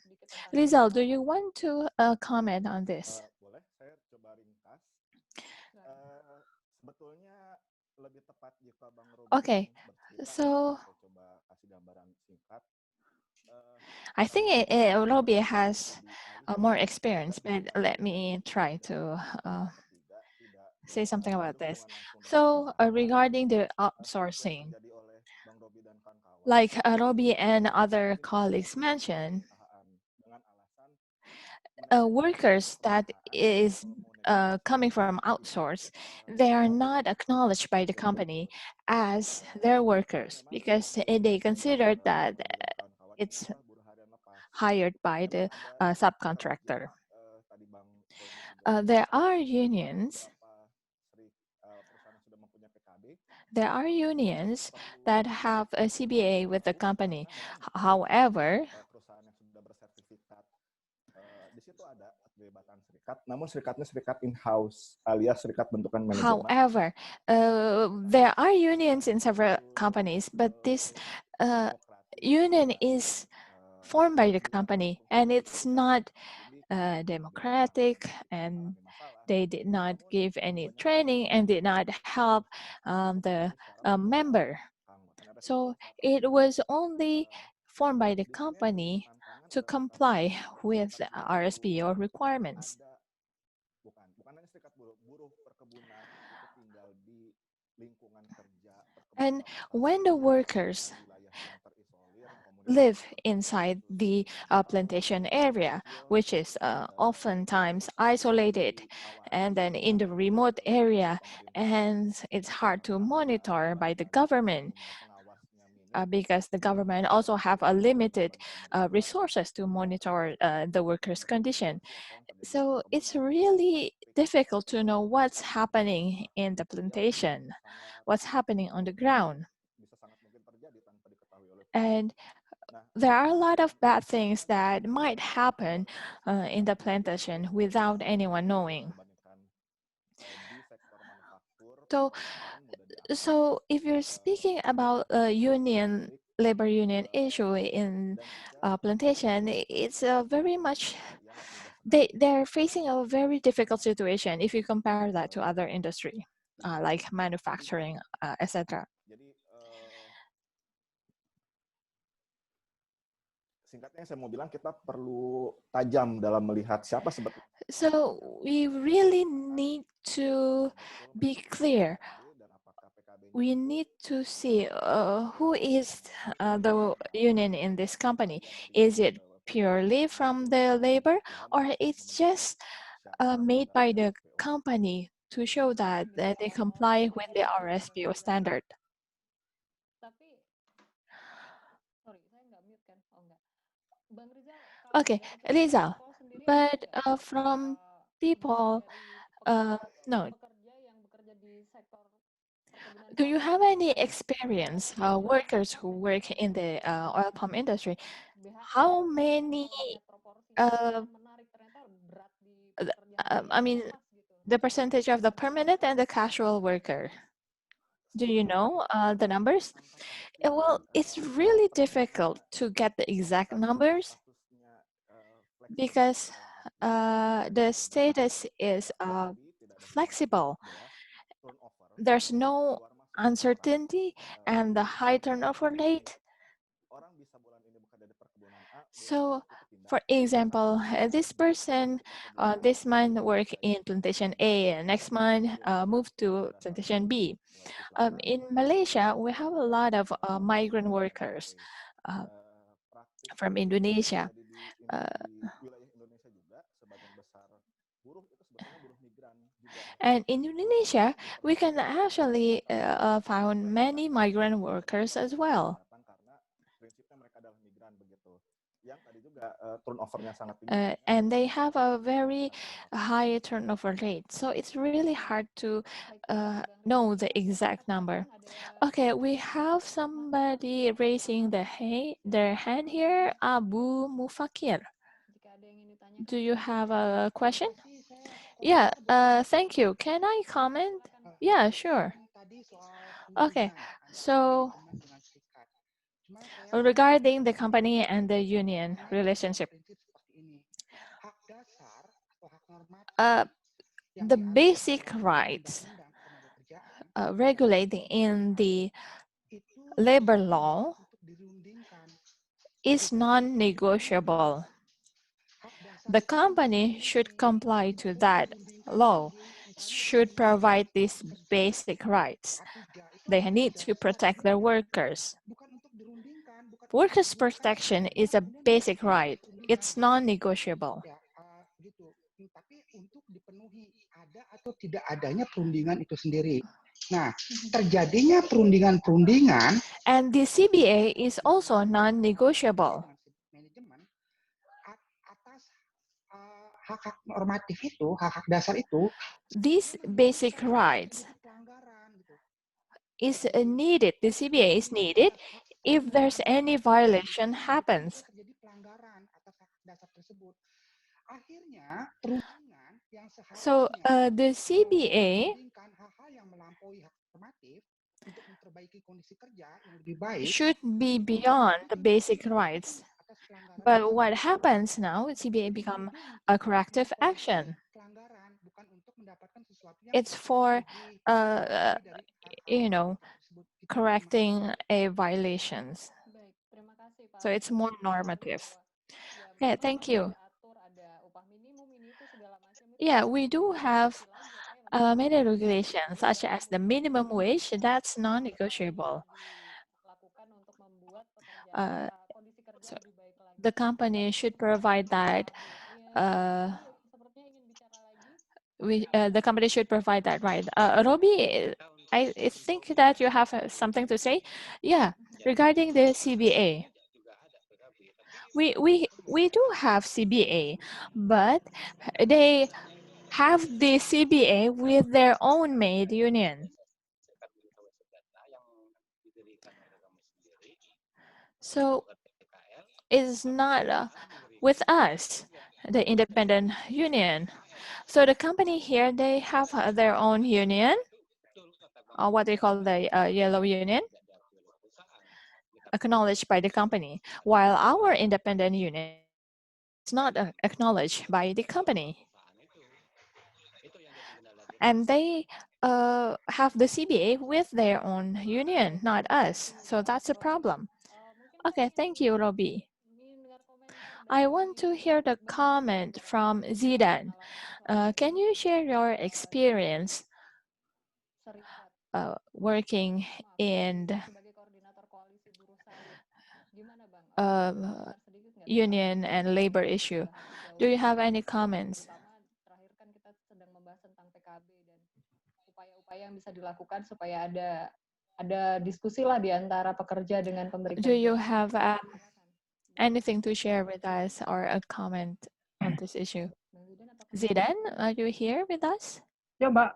Speaker 5: Rizal, do you want to comment on this?
Speaker 10: Boleh, saya coba ringkas. Sebetulnya lebih tepat jika Bang Robi
Speaker 5: Okay,
Speaker 10: bercerita.
Speaker 5: so
Speaker 10: Saya coba kasih gambaran singkat.
Speaker 5: I think Robbie has more experience, but let me try to say something about this. So regarding the outsourcing, like Robbie and other colleagues mentioned, workers that is coming from outsource, they are not acknowledged by the company as their workers because they consider that it's hired by the subcontractor. There are unions. There are unions that have a CBA with the company. However,
Speaker 10: di situ ada keterlibatan serikat, namun serikatnya serikat in-house alias serikat bentukan manajemen.
Speaker 5: However, there are unions in several companies, but this union is formed by the company and it's not democratic, and they did not give any training and did not help the member. So it was only formed by the company to comply with RSPO requirements. And when the workers live inside the plantation area, which is oftentimes isolated, and then in the remote area, and it's hard to monitor by the government. because the government also have a limited resources to monitor the workers' condition. So it's really difficult to know what's happening in the plantation, what's happening on the ground. And there are a lot of bad things that might happen in the plantation without anyone knowing. So, so if you're speaking about a labor union issue in plantation, it's very much they're facing a very difficult situation if you compare that to other industry like manufacturing, etc.
Speaker 10: Singkatnya saya mau bilang kita perlu tajam dalam melihat siapa sebetulnya.
Speaker 5: So we really need to be clear. We need to see who is the union in this company. Is it purely from the labor, or it's just made by the company to show that they comply with the RSPO standard?
Speaker 2: Tapi, sorry, saya nggak mute kan? Oh enggak. Bang Rizal,
Speaker 5: Okay, Rizal, but from people, no. Do you have any experience, workers who work in the oil palm industry? How many, I mean, the percentage of the permanent and the casual worker? Do you know the numbers? Well, it's really difficult to get the exact numbers because the status is flexible. There's no uncertainty and the high turnover rate. So, for example, this person this month work in plantation A, and next month move to plantation B. In Malaysia, we have a lot of migrant workers from Indonesia. And in Indonesia, we can actually find many migrant workers as well. And they have a very high turnover rate. So it's really hard to know the exact number. Okay, we have somebody raising their hand here, Abu Mufakir. Do you have a question? Yeah, thank you. Can I comment? Yeah, sure. Okay, so regarding the company and the union relationship, the basic rights regulating in the labor law is non-negotiable. The company should comply to that law, should provide these basic rights. They need to protect their workers. Workers' protection is a basic right. It's non-negotiable.
Speaker 11: Tapi untuk dipenuhi ada atau tidak adanya perundingan itu sendiri. Nah, terjadinya perundingan-perundingan.
Speaker 5: And the CBA is also non-negotiable.
Speaker 11: Atas hak-hak normatif itu, hak-hak dasar itu.
Speaker 5: These basic rights is needed. The CBA is needed if there's any violation happens. So the CBA should be beyond the basic rights. But what happens now, CBA become a corrective action. It's for, correcting a violations. So it's more normative. Okay, thank you. Yeah, we do have many regulations, such as the minimum wage, that's non-negotiable. So the company should provide that. The company should provide that right. Robbie, I think that you have something to say. Yeah. regarding the CBA, we do have CBA, but they have the CBA with their own made union. So it's not with us, the independent union. So the company here, they have their own union, or what they call the yellow union, acknowledged by the company, while our independent union is not acknowledged by the company. And they have the CBA with their own union, not us. So that's a problem. Okay, thank you, Robbie. I want to hear the comment from Zidan. Can you share your experience working in union and labor issue? Do you have any comments?
Speaker 2: Terakhir kan kita sedang membahas tentang PKB dan upaya-upaya yang bisa dilakukan supaya ada diskusi lah di antara pekerja dengan pemerintah.
Speaker 5: Do you have anything to share with us or a comment on this issue? Zidan, are you here with us?
Speaker 12: Ya, Mbak.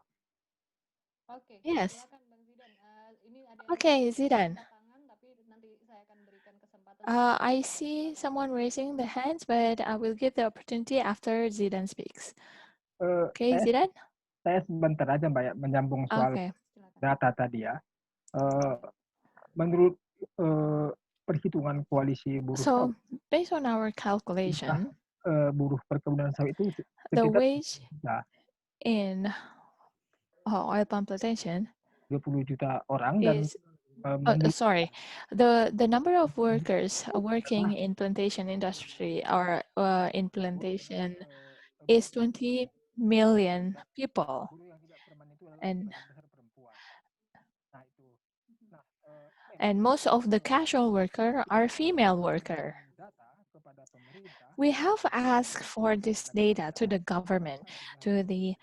Speaker 2: Oke.
Speaker 5: Yes.
Speaker 2: Silakan Bang Zidan. Ini ada
Speaker 5: Okay, Zidan.
Speaker 2: tangan, tapi nanti saya akan berikan kesempatan.
Speaker 5: I see someone raising the hands, but I will give the opportunity after Zidan speaks. Okay, Zidan?
Speaker 12: Saya sebentar aja Mbak ya, menyambung soal data tadi ya. Menurut perhitungan koalisi buruh,
Speaker 5: so based on our calculation,
Speaker 12: buruh perkebunan sawit itu
Speaker 5: the wage in oil palm plantation
Speaker 12: 20 juta orang
Speaker 5: is,
Speaker 12: dan
Speaker 5: sorry, the number of workers working in plantation industry or in plantation is 20 million people, and most of the casual worker are female worker. We have asked for this data to the government, to the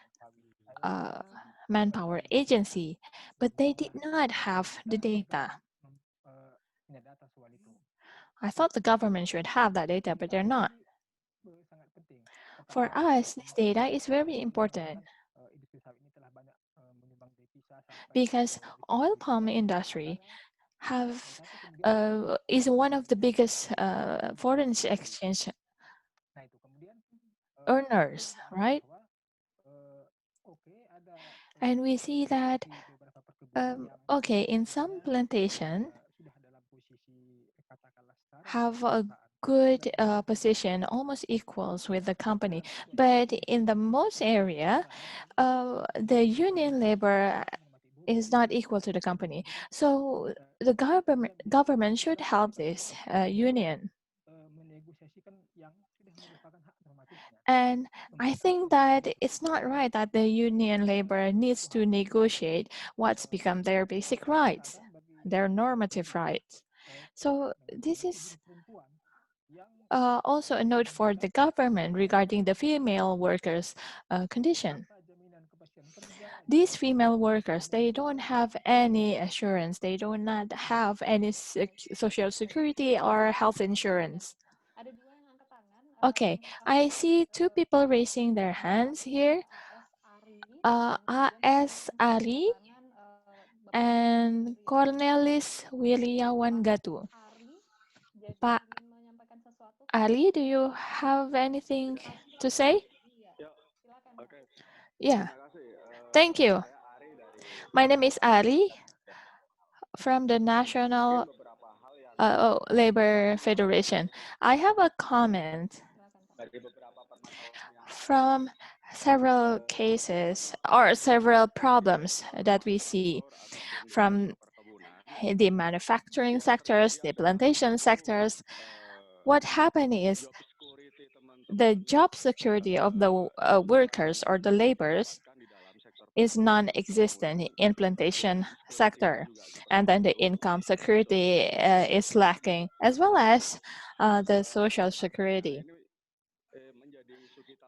Speaker 5: manpower agency, but they did not have the data. I thought the government should have that data, but they're not. For us, this data is very important because oil palm industry is one of the biggest foreign exchange earners, right? And we see that, okay, in some plantation have a good position, almost equals with the company. But in the most area, the union labor is not equal to the company. So the government should help this union. And I think that it's not right that the union labor needs to negotiate what's become their basic rights, their normative rights. So this is also a note for the government regarding the female workers' condition. These female workers, they don't have any assurance. They do not have any social security or health insurance. Okay, I see two people raising their hands here. A.S. Ari and Cornelis Wiryawan Gatu. Pak Ali, do you have anything to say? Yeah. Thank you. My name is Ari from the National Labor Federation. I have a comment from several cases or several problems that we see from the manufacturing sectors, the plantation sectors. What happened is the job security of the workers or the laborers is non-existent in plantation sector, and then the income security is lacking, as well as the social security.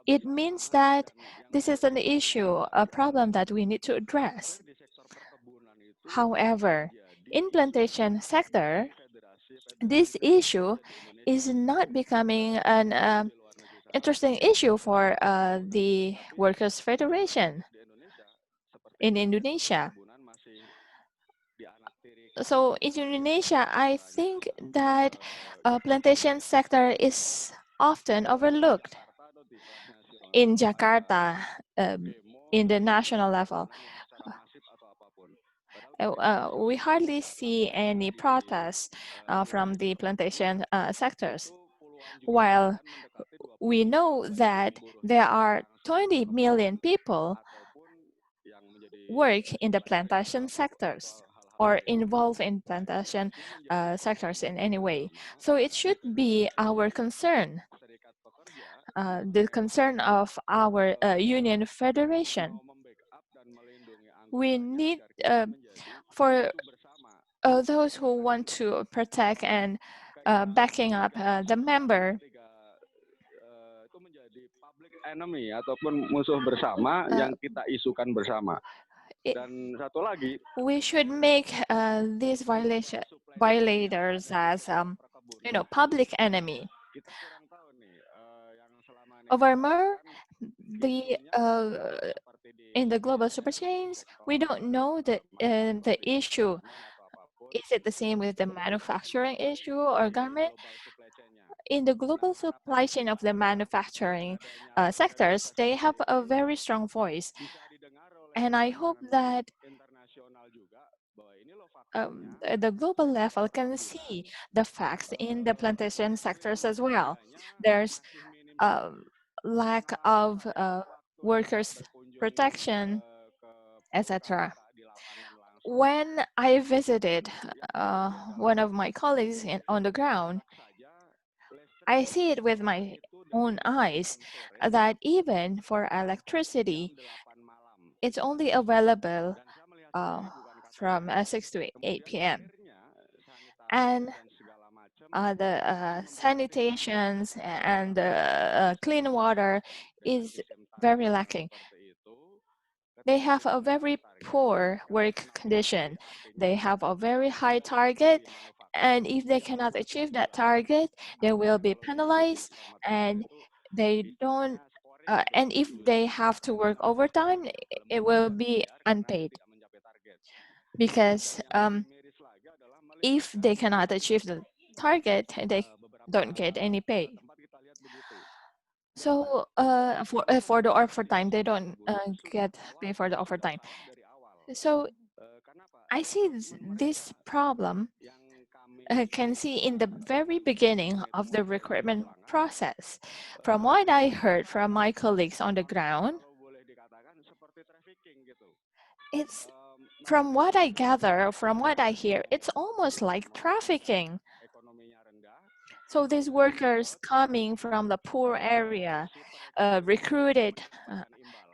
Speaker 5: It means that this is an issue, a problem that we need to address. However, in plantation sector, this issue is not becoming an interesting issue for the Workers' Federation in Indonesia. So in Indonesia, I think that plantation sector is often overlooked in Jakarta, in the national level. We hardly see any protests from the plantation sectors, while we know that there are 20 million people work in the plantation sectors or involved in plantation sectors in any way. So it should be our concern, the concern of our union federation. We need, for those who want to protect and backing up the member,
Speaker 13: enemy ataupun musuh bersama yang kita isukan bersama. Dan satu lagi,
Speaker 5: we should make these violators as public enemy. Furthermore, in the global super chains, we don't know the issue. Is it the same with the manufacturing issue or garment? In the global supply chain of the manufacturing sectors, they have a very strong voice. And I hope that the global level can see the facts in the plantation sectors as well. There's a lack of workers' protection, etc. When I visited one of my colleagues on the ground, I see it with my own eyes that even for electricity, it's only available from 6 to 8 p.m. And the sanitations and clean water is very lacking. They have a very poor work condition. They have a very high target, and if they cannot achieve that target, they will be penalized, and they don't. And if they have to work overtime, it will be unpaid, because if they cannot achieve the target, they don't get any pay. So for the overtime, they don't get pay for the overtime. So I see this problem can see in the very beginning of the recruitment process. From what I heard from my colleagues on the ground, it's from what I gather, from what I hear, it's almost like trafficking. So these workers coming from the poor area, recruited,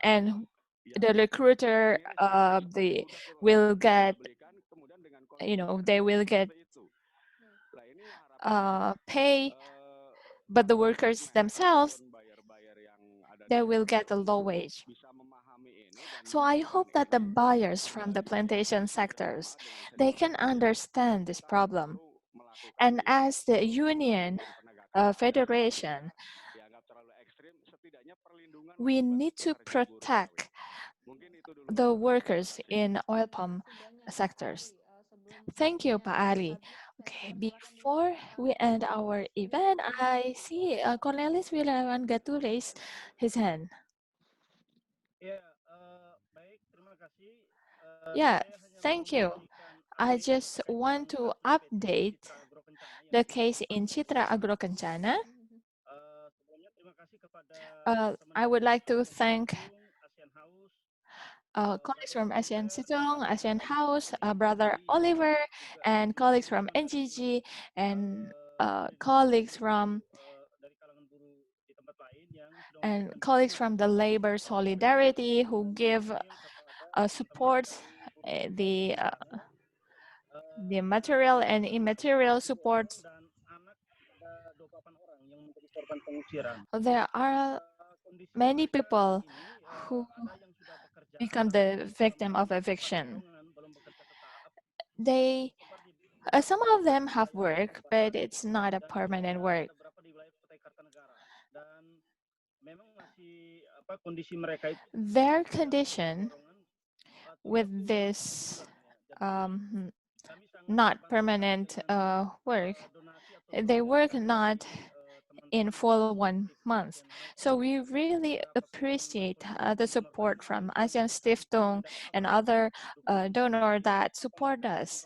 Speaker 5: and the recruiter will get, they will get pay, but the workers themselves, they will get a low wage. So I hope that the buyers from the plantation sectors, they can understand this problem. And as the union federation, we need to protect the workers in oil palm sectors. Thank you, Pak Ali. Okay, before we end our event, I see Cornelis Wirawan Gatu raise his hand. Yeah, thank you. I just want to update the case in Citra Agro Kencana. I would like to thank colleagues from ASEAN Situng, ASEAN House, Brother Oliver, and colleagues from NGG, and colleagues from the labor solidarity who give support, the material and immaterial support. There are many people who become the victim of eviction. They Some of them have work, but it's not a permanent work. Their condition with this not permanent work, they work not in full 1 month. So we really appreciate the support from ASEAN Stiftung and other donors that support us,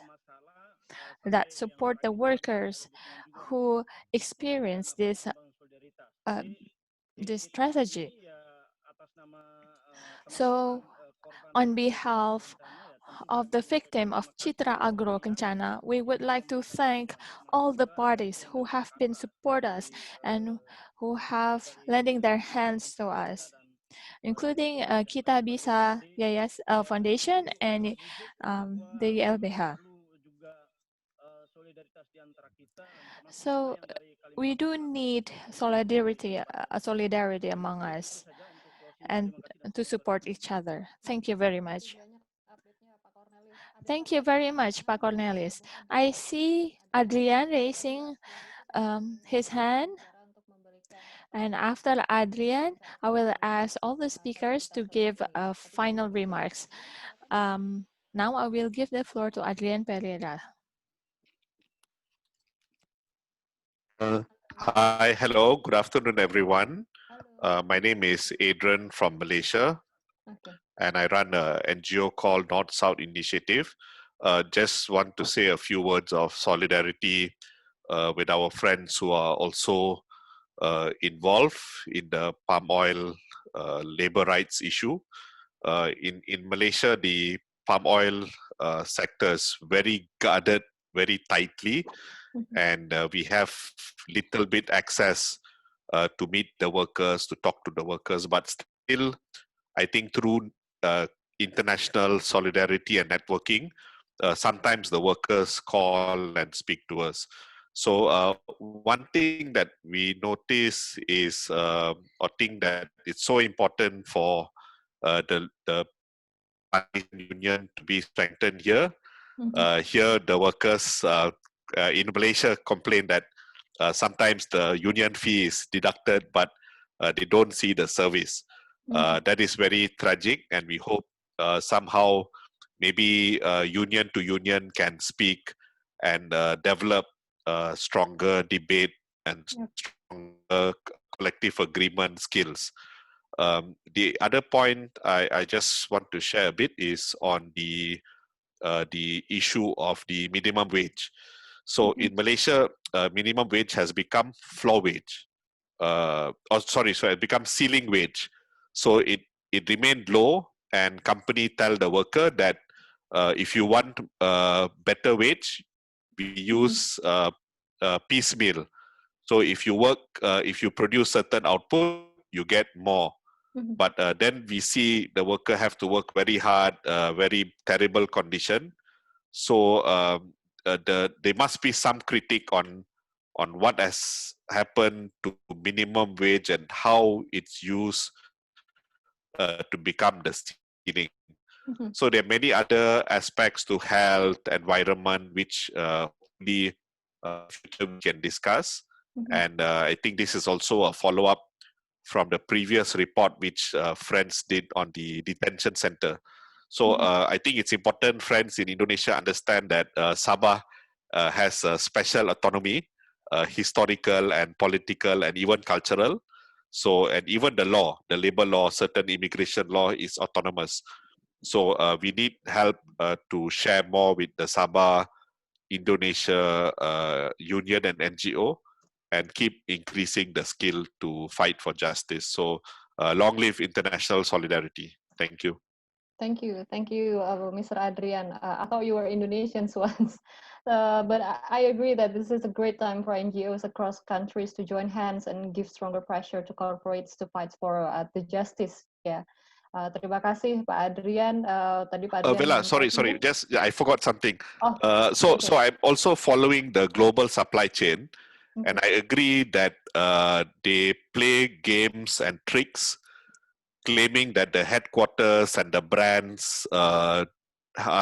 Speaker 5: that support the workers who experience this strategy. So on behalf of the victim of Citra Agro Kencana, we would like to thank all the parties who have been support us and who have lending their hands to us, including Kita Bisa Yayas Foundation and the LBH. So we do need solidarity among us and to support each other. Thank you very much. Thank you very much, Pak Cornelis. I see Adrian raising his hand. And after Adrian, I will ask all the speakers to give final remarks. Now I will give the floor to Adrian Pereira.
Speaker 14: Hi, hello, good afternoon, everyone. My name is Adrian from Malaysia, and I run an NGO called North-South Initiative. Just want to say a few words of solidarity with our friends who are also involved in the palm oil labor rights issue. In Malaysia, the palm oil sector is very guarded, very tightly, and we have little bit access to meet the workers, to talk to the workers, but still, I think through international solidarity and networking, sometimes the workers call and speak to us. So one thing that we notice is, or think that it's so important for the union to be strengthened here. Here, the workers in Malaysia complain that sometimes the union fee is deducted, but they don't see the service. That is very tragic, and we hope somehow maybe union to union can speak and develop stronger debate and stronger collective agreement skills. The other point I just want to share a bit is on the issue of the minimum wage. So in Malaysia, minimum wage has become floor wage. It become ceiling wage. So it remained low, and company tell the worker that if you want better wage, we use piecemeal. So if you work, if you produce certain output, you get more. But then we see the worker have to work very hard, very terrible condition. So there must be some critique on what has happened to minimum wage and how it's used to become the ceiling. So there are many other aspects to health, environment, which hopefully future we can discuss. And I think this is also a follow-up from the previous report which Friends did on the detention center. So I think it's important friends in Indonesia understand that Sabah has a special autonomy, historical and political and even cultural. So, and even the law, the labor law, certain immigration law is autonomous. So we need help to share more with the Sabah, Indonesia Union and NGO, and keep increasing the skill to fight for justice. So long live international solidarity. Thank you.
Speaker 2: Thank you, Mr. Adrian. I thought you were Indonesians once, but I agree that this is a great time for NGOs across countries to join hands and give stronger pressure to corporates to fight for the justice. Yeah. Terima kasih, Pak Adrian. Tadi Pak Adrian.
Speaker 14: Vela, sorry. Just I forgot something. So I'm also following the global supply chain, and I agree that they play games and tricks, claiming that the headquarters and the brands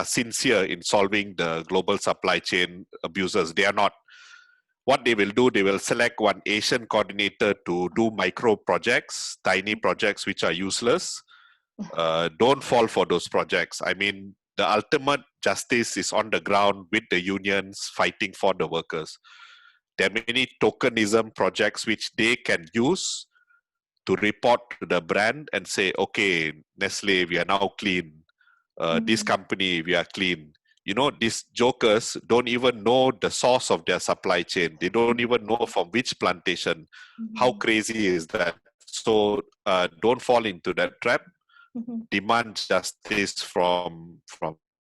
Speaker 14: sincere in solving the global supply chain abuses. They are not. What they will do, they will select one Asian coordinator to do micro projects, tiny projects which are useless. Don't fall for those projects. I mean, the ultimate justice is on the ground with the unions fighting for the workers. There are many tokenism projects which they can use to report to the brand and say, okay, Nestle, we are now clean. This company, we are clean. You know, these jokers don't even know the source of their supply chain. They don't even know from which plantation. How crazy is that? So don't fall into that trap. Demand justice from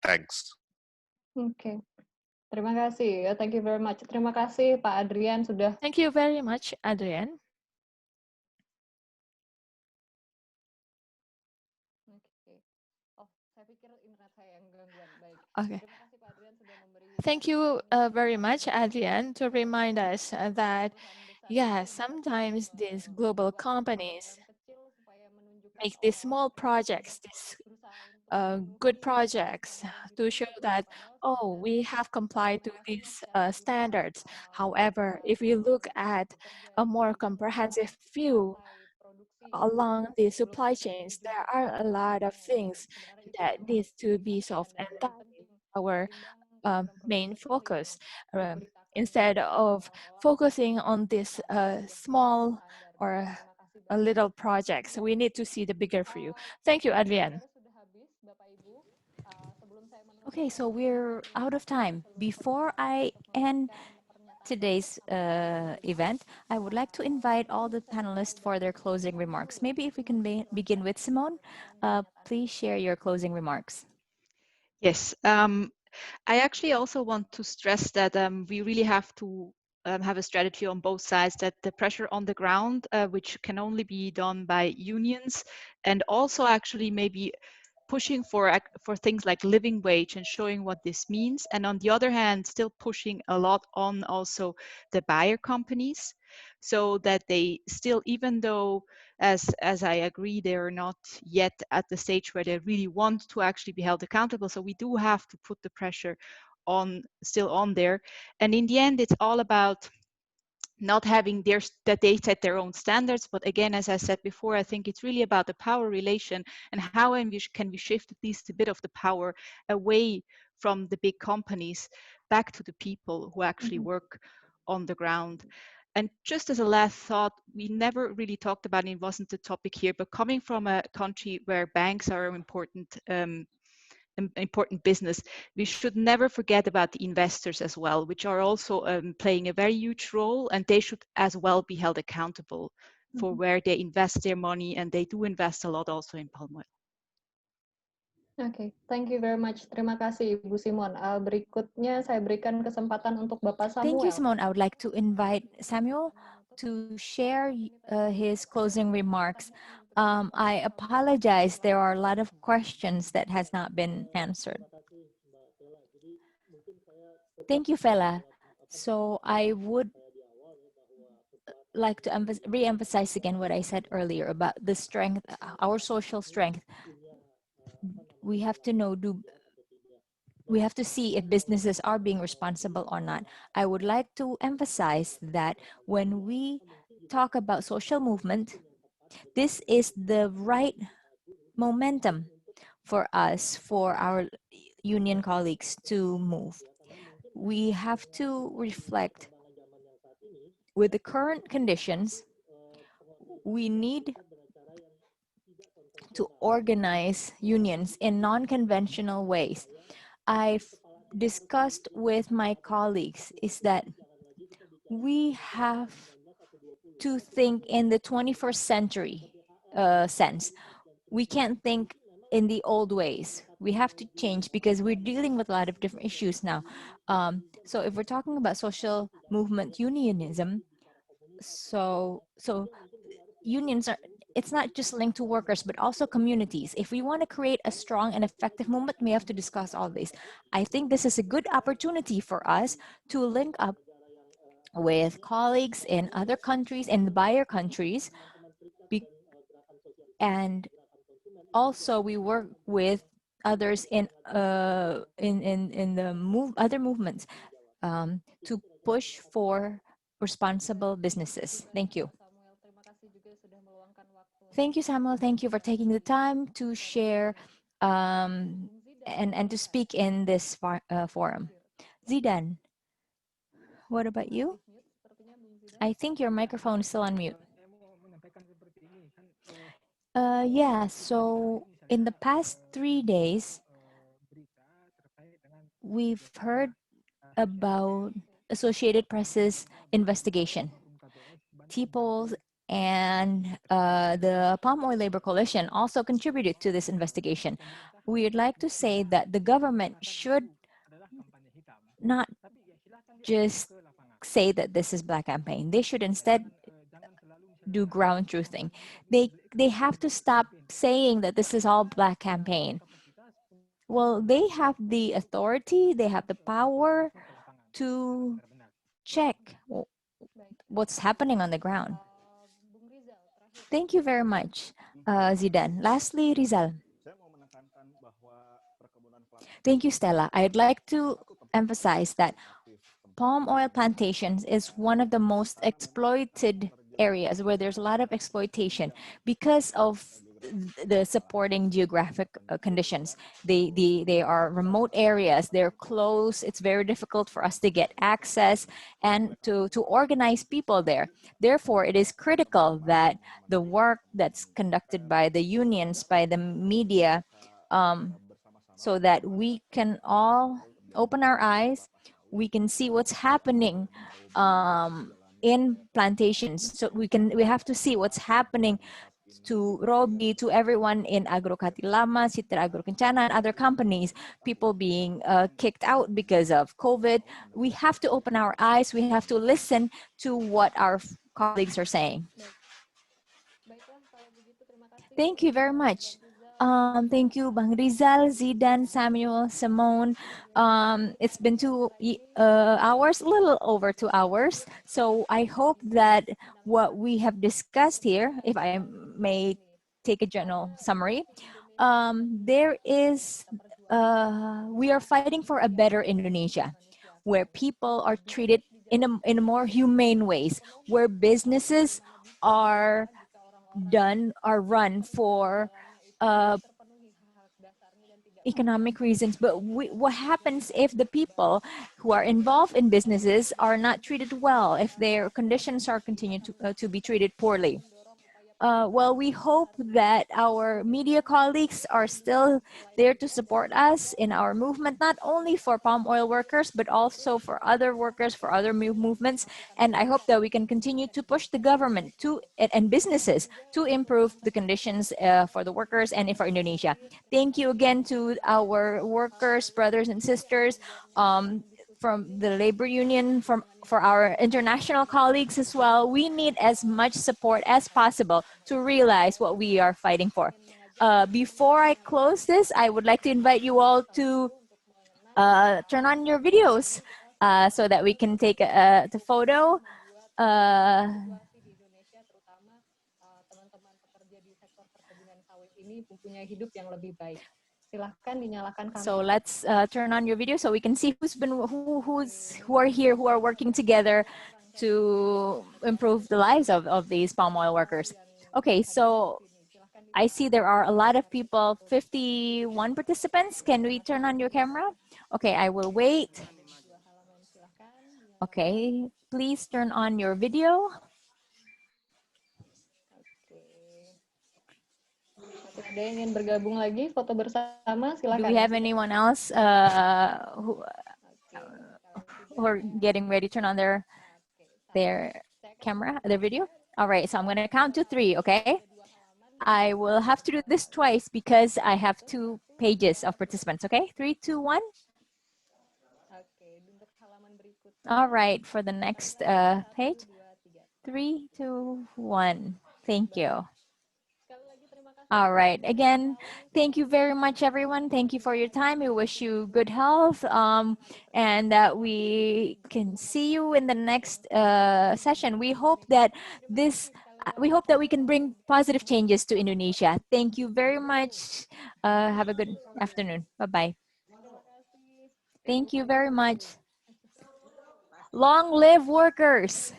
Speaker 14: thanks.
Speaker 2: Okay. Terima kasih ya, thank you very much. Terima kasih Pak Adrian sudah.
Speaker 5: Thank you very much, Adrian.
Speaker 2: Okay. Oh, saya pikir internet saya yang gangguan. Baik.
Speaker 5: Okay.
Speaker 2: Terima kasih Pak Adrian sudah memberi.
Speaker 5: Thank you very much, Adrian, to remind us that, yeah, sometimes these global companies make these small projects, these good projects to show that, oh, we have complied to these standards. However, if we look at a more comprehensive view along the supply chains, there are a lot of things that needs to be solved, and that is our main focus. Instead of focusing on this small or a little projects, we need to see the bigger view. Thank you, Adrian.
Speaker 1: Okay, so we're out of time. Before I end today's event, I would like to invite all the panelists for their closing remarks. Maybe if we can begin with Simone, please share your closing remarks.
Speaker 6: Yes, I actually also want to stress that we really have to have a strategy on both sides, that the pressure on the ground, which can only be done by unions, and also actually maybe pushing for things like living wage and showing what this means. And on the other hand, still pushing a lot on also the buyer companies, so that they still, even though as I agree, they're not yet at the stage where they really want to actually be held accountable. So we do have to put the pressure on still on there. And in the end, it's all about not having that they set their own standards. But again, as I said before, I think it's really about the power relation and how can we shift at least a bit of the power away from the big companies back to the people who actually work on the ground. And just as a last thought, we never really talked about, and it wasn't the topic here, but coming from a country where banks are an important business, we should never forget about the investors as well, which are also playing a very huge role, and they should as well be held accountable for where they invest their money, and they do invest a lot also in palm oil.
Speaker 2: Okay, thank you very much. Terima kasih Ibu Simon. Berikutnya saya berikan kesempatan untuk Bapak Samuel.
Speaker 1: Thank you, Simone. I would like to invite Samuel to share his closing remarks. I apologize. There are a lot of questions that has not been answered. Thank you, Fela. So I would like to re-emphasize again what I said earlier about the strength, our social strength. We have to know, we have to see if businesses are being responsible or not. I would like to emphasize that when we talk about social movement, this is the right momentum for us, for our union colleagues to move. We have to reflect with the current conditions. We need to organize unions in non-conventional ways. I've discussed with my colleagues is that we have to think in the 21st century sense. We can't think in the old ways. We have to change because we're dealing with a lot of different issues now. So if we're talking about social movement unionism, so unions are, it's not just linked to workers, but also communities. If we want to create a strong and effective movement, we have to discuss all this. I think this is a good opportunity for us to link up with colleagues in other countries, in the buyer countries, and also we work with others in the other movements to push for responsible businesses. Thank you. Thank you, Samuel. Thank you for taking the time to share and to speak in this forum. Zidan, what about you? I think your microphone is still on mute. Yeah, so in the past 3 days, we've heard about Associated Press's investigation. TPOL and the Palm Oil Labor Coalition also contributed to this investigation. We would like to say that the government should not just say that this is black campaign. They should instead do ground truthing. They have to stop saying that this is all black campaign. Well, they have the authority, they have the power to check what's happening on the ground. Thank you very much, Zidan. Lastly, Rizal. Thank you, Stella. I'd like to emphasize that palm oil plantations is one of the most exploited areas where there's a lot of exploitation because of the supporting geographic conditions. They are remote areas, they're close, it's very difficult for us to get access and to organize people there. Therefore, it is critical that the work that's conducted by the unions, by the media, so that we can all open our eyes, we can see what's happening in plantations. So we have to see what's happening to Robi, to everyone in Agro Kati Lama, Citra Agro Kencana, and other companies, people being kicked out because of COVID. We have to open our eyes. We have to listen to what our colleagues are saying. Thank you very much. Thank you, Bang Rizal, Zidan, Samuel, Simone. It's been 2 hours, a little over 2 hours. So I hope that what we have discussed here, if I may take a general summary, we are fighting for a better Indonesia, where people are treated in a more humane ways, where businesses are run for economic reasons. But what happens if the people who are involved in businesses are not treated well, if their conditions are continued to be treated poorly? Well, we hope that our media colleagues are still there to support us in our movement, not only for palm oil workers, but also for other workers, for other movements. And I hope that we can continue to push the government and businesses to improve the conditions for the workers and for Indonesia. Thank you again to our workers, brothers and sisters, from the labor union, for our international colleagues as well. We need as much support as possible to realize what we are fighting for. Before I close this, I would like to invite you all to turn on your videos so that we can take the photo. So let's turn on your video so we can see who are here, who are working together to improve the lives of these palm oil workers. Okay, so I see there are a lot of people, 51 participants. Can we turn on your camera? Okay, I will wait. Okay, please turn on your video.
Speaker 2: Ada yang ingin bergabung lagi foto bersama, silakan.
Speaker 1: Do we have anyone else who are getting ready to turn on their camera, their video? All right, so I'm going to count to 3, okay? I will have to do this twice because I have 2 pages of participants, okay? 3, 2, 1. All right, for the next page, 3, 2, 1. Thank you. All right. Again, thank you very much, everyone. Thank you for your time. We wish you good health, and that we can see you in the next session. We hope that this we hope that we can bring positive changes to Indonesia. Thank you very much. Have a good afternoon. Bye-bye. Thank you very much. Long live workers.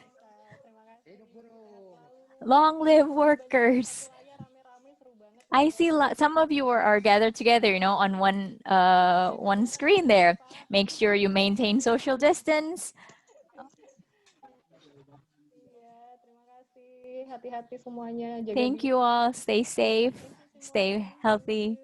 Speaker 1: Long live workers. I see some of you are gathered together, you know, on one screen there. Make sure you maintain social distance.
Speaker 2: Hati-hati semuanya. Jaga
Speaker 1: Thank
Speaker 2: diri.
Speaker 1: you all. Stay safe. Stay healthy.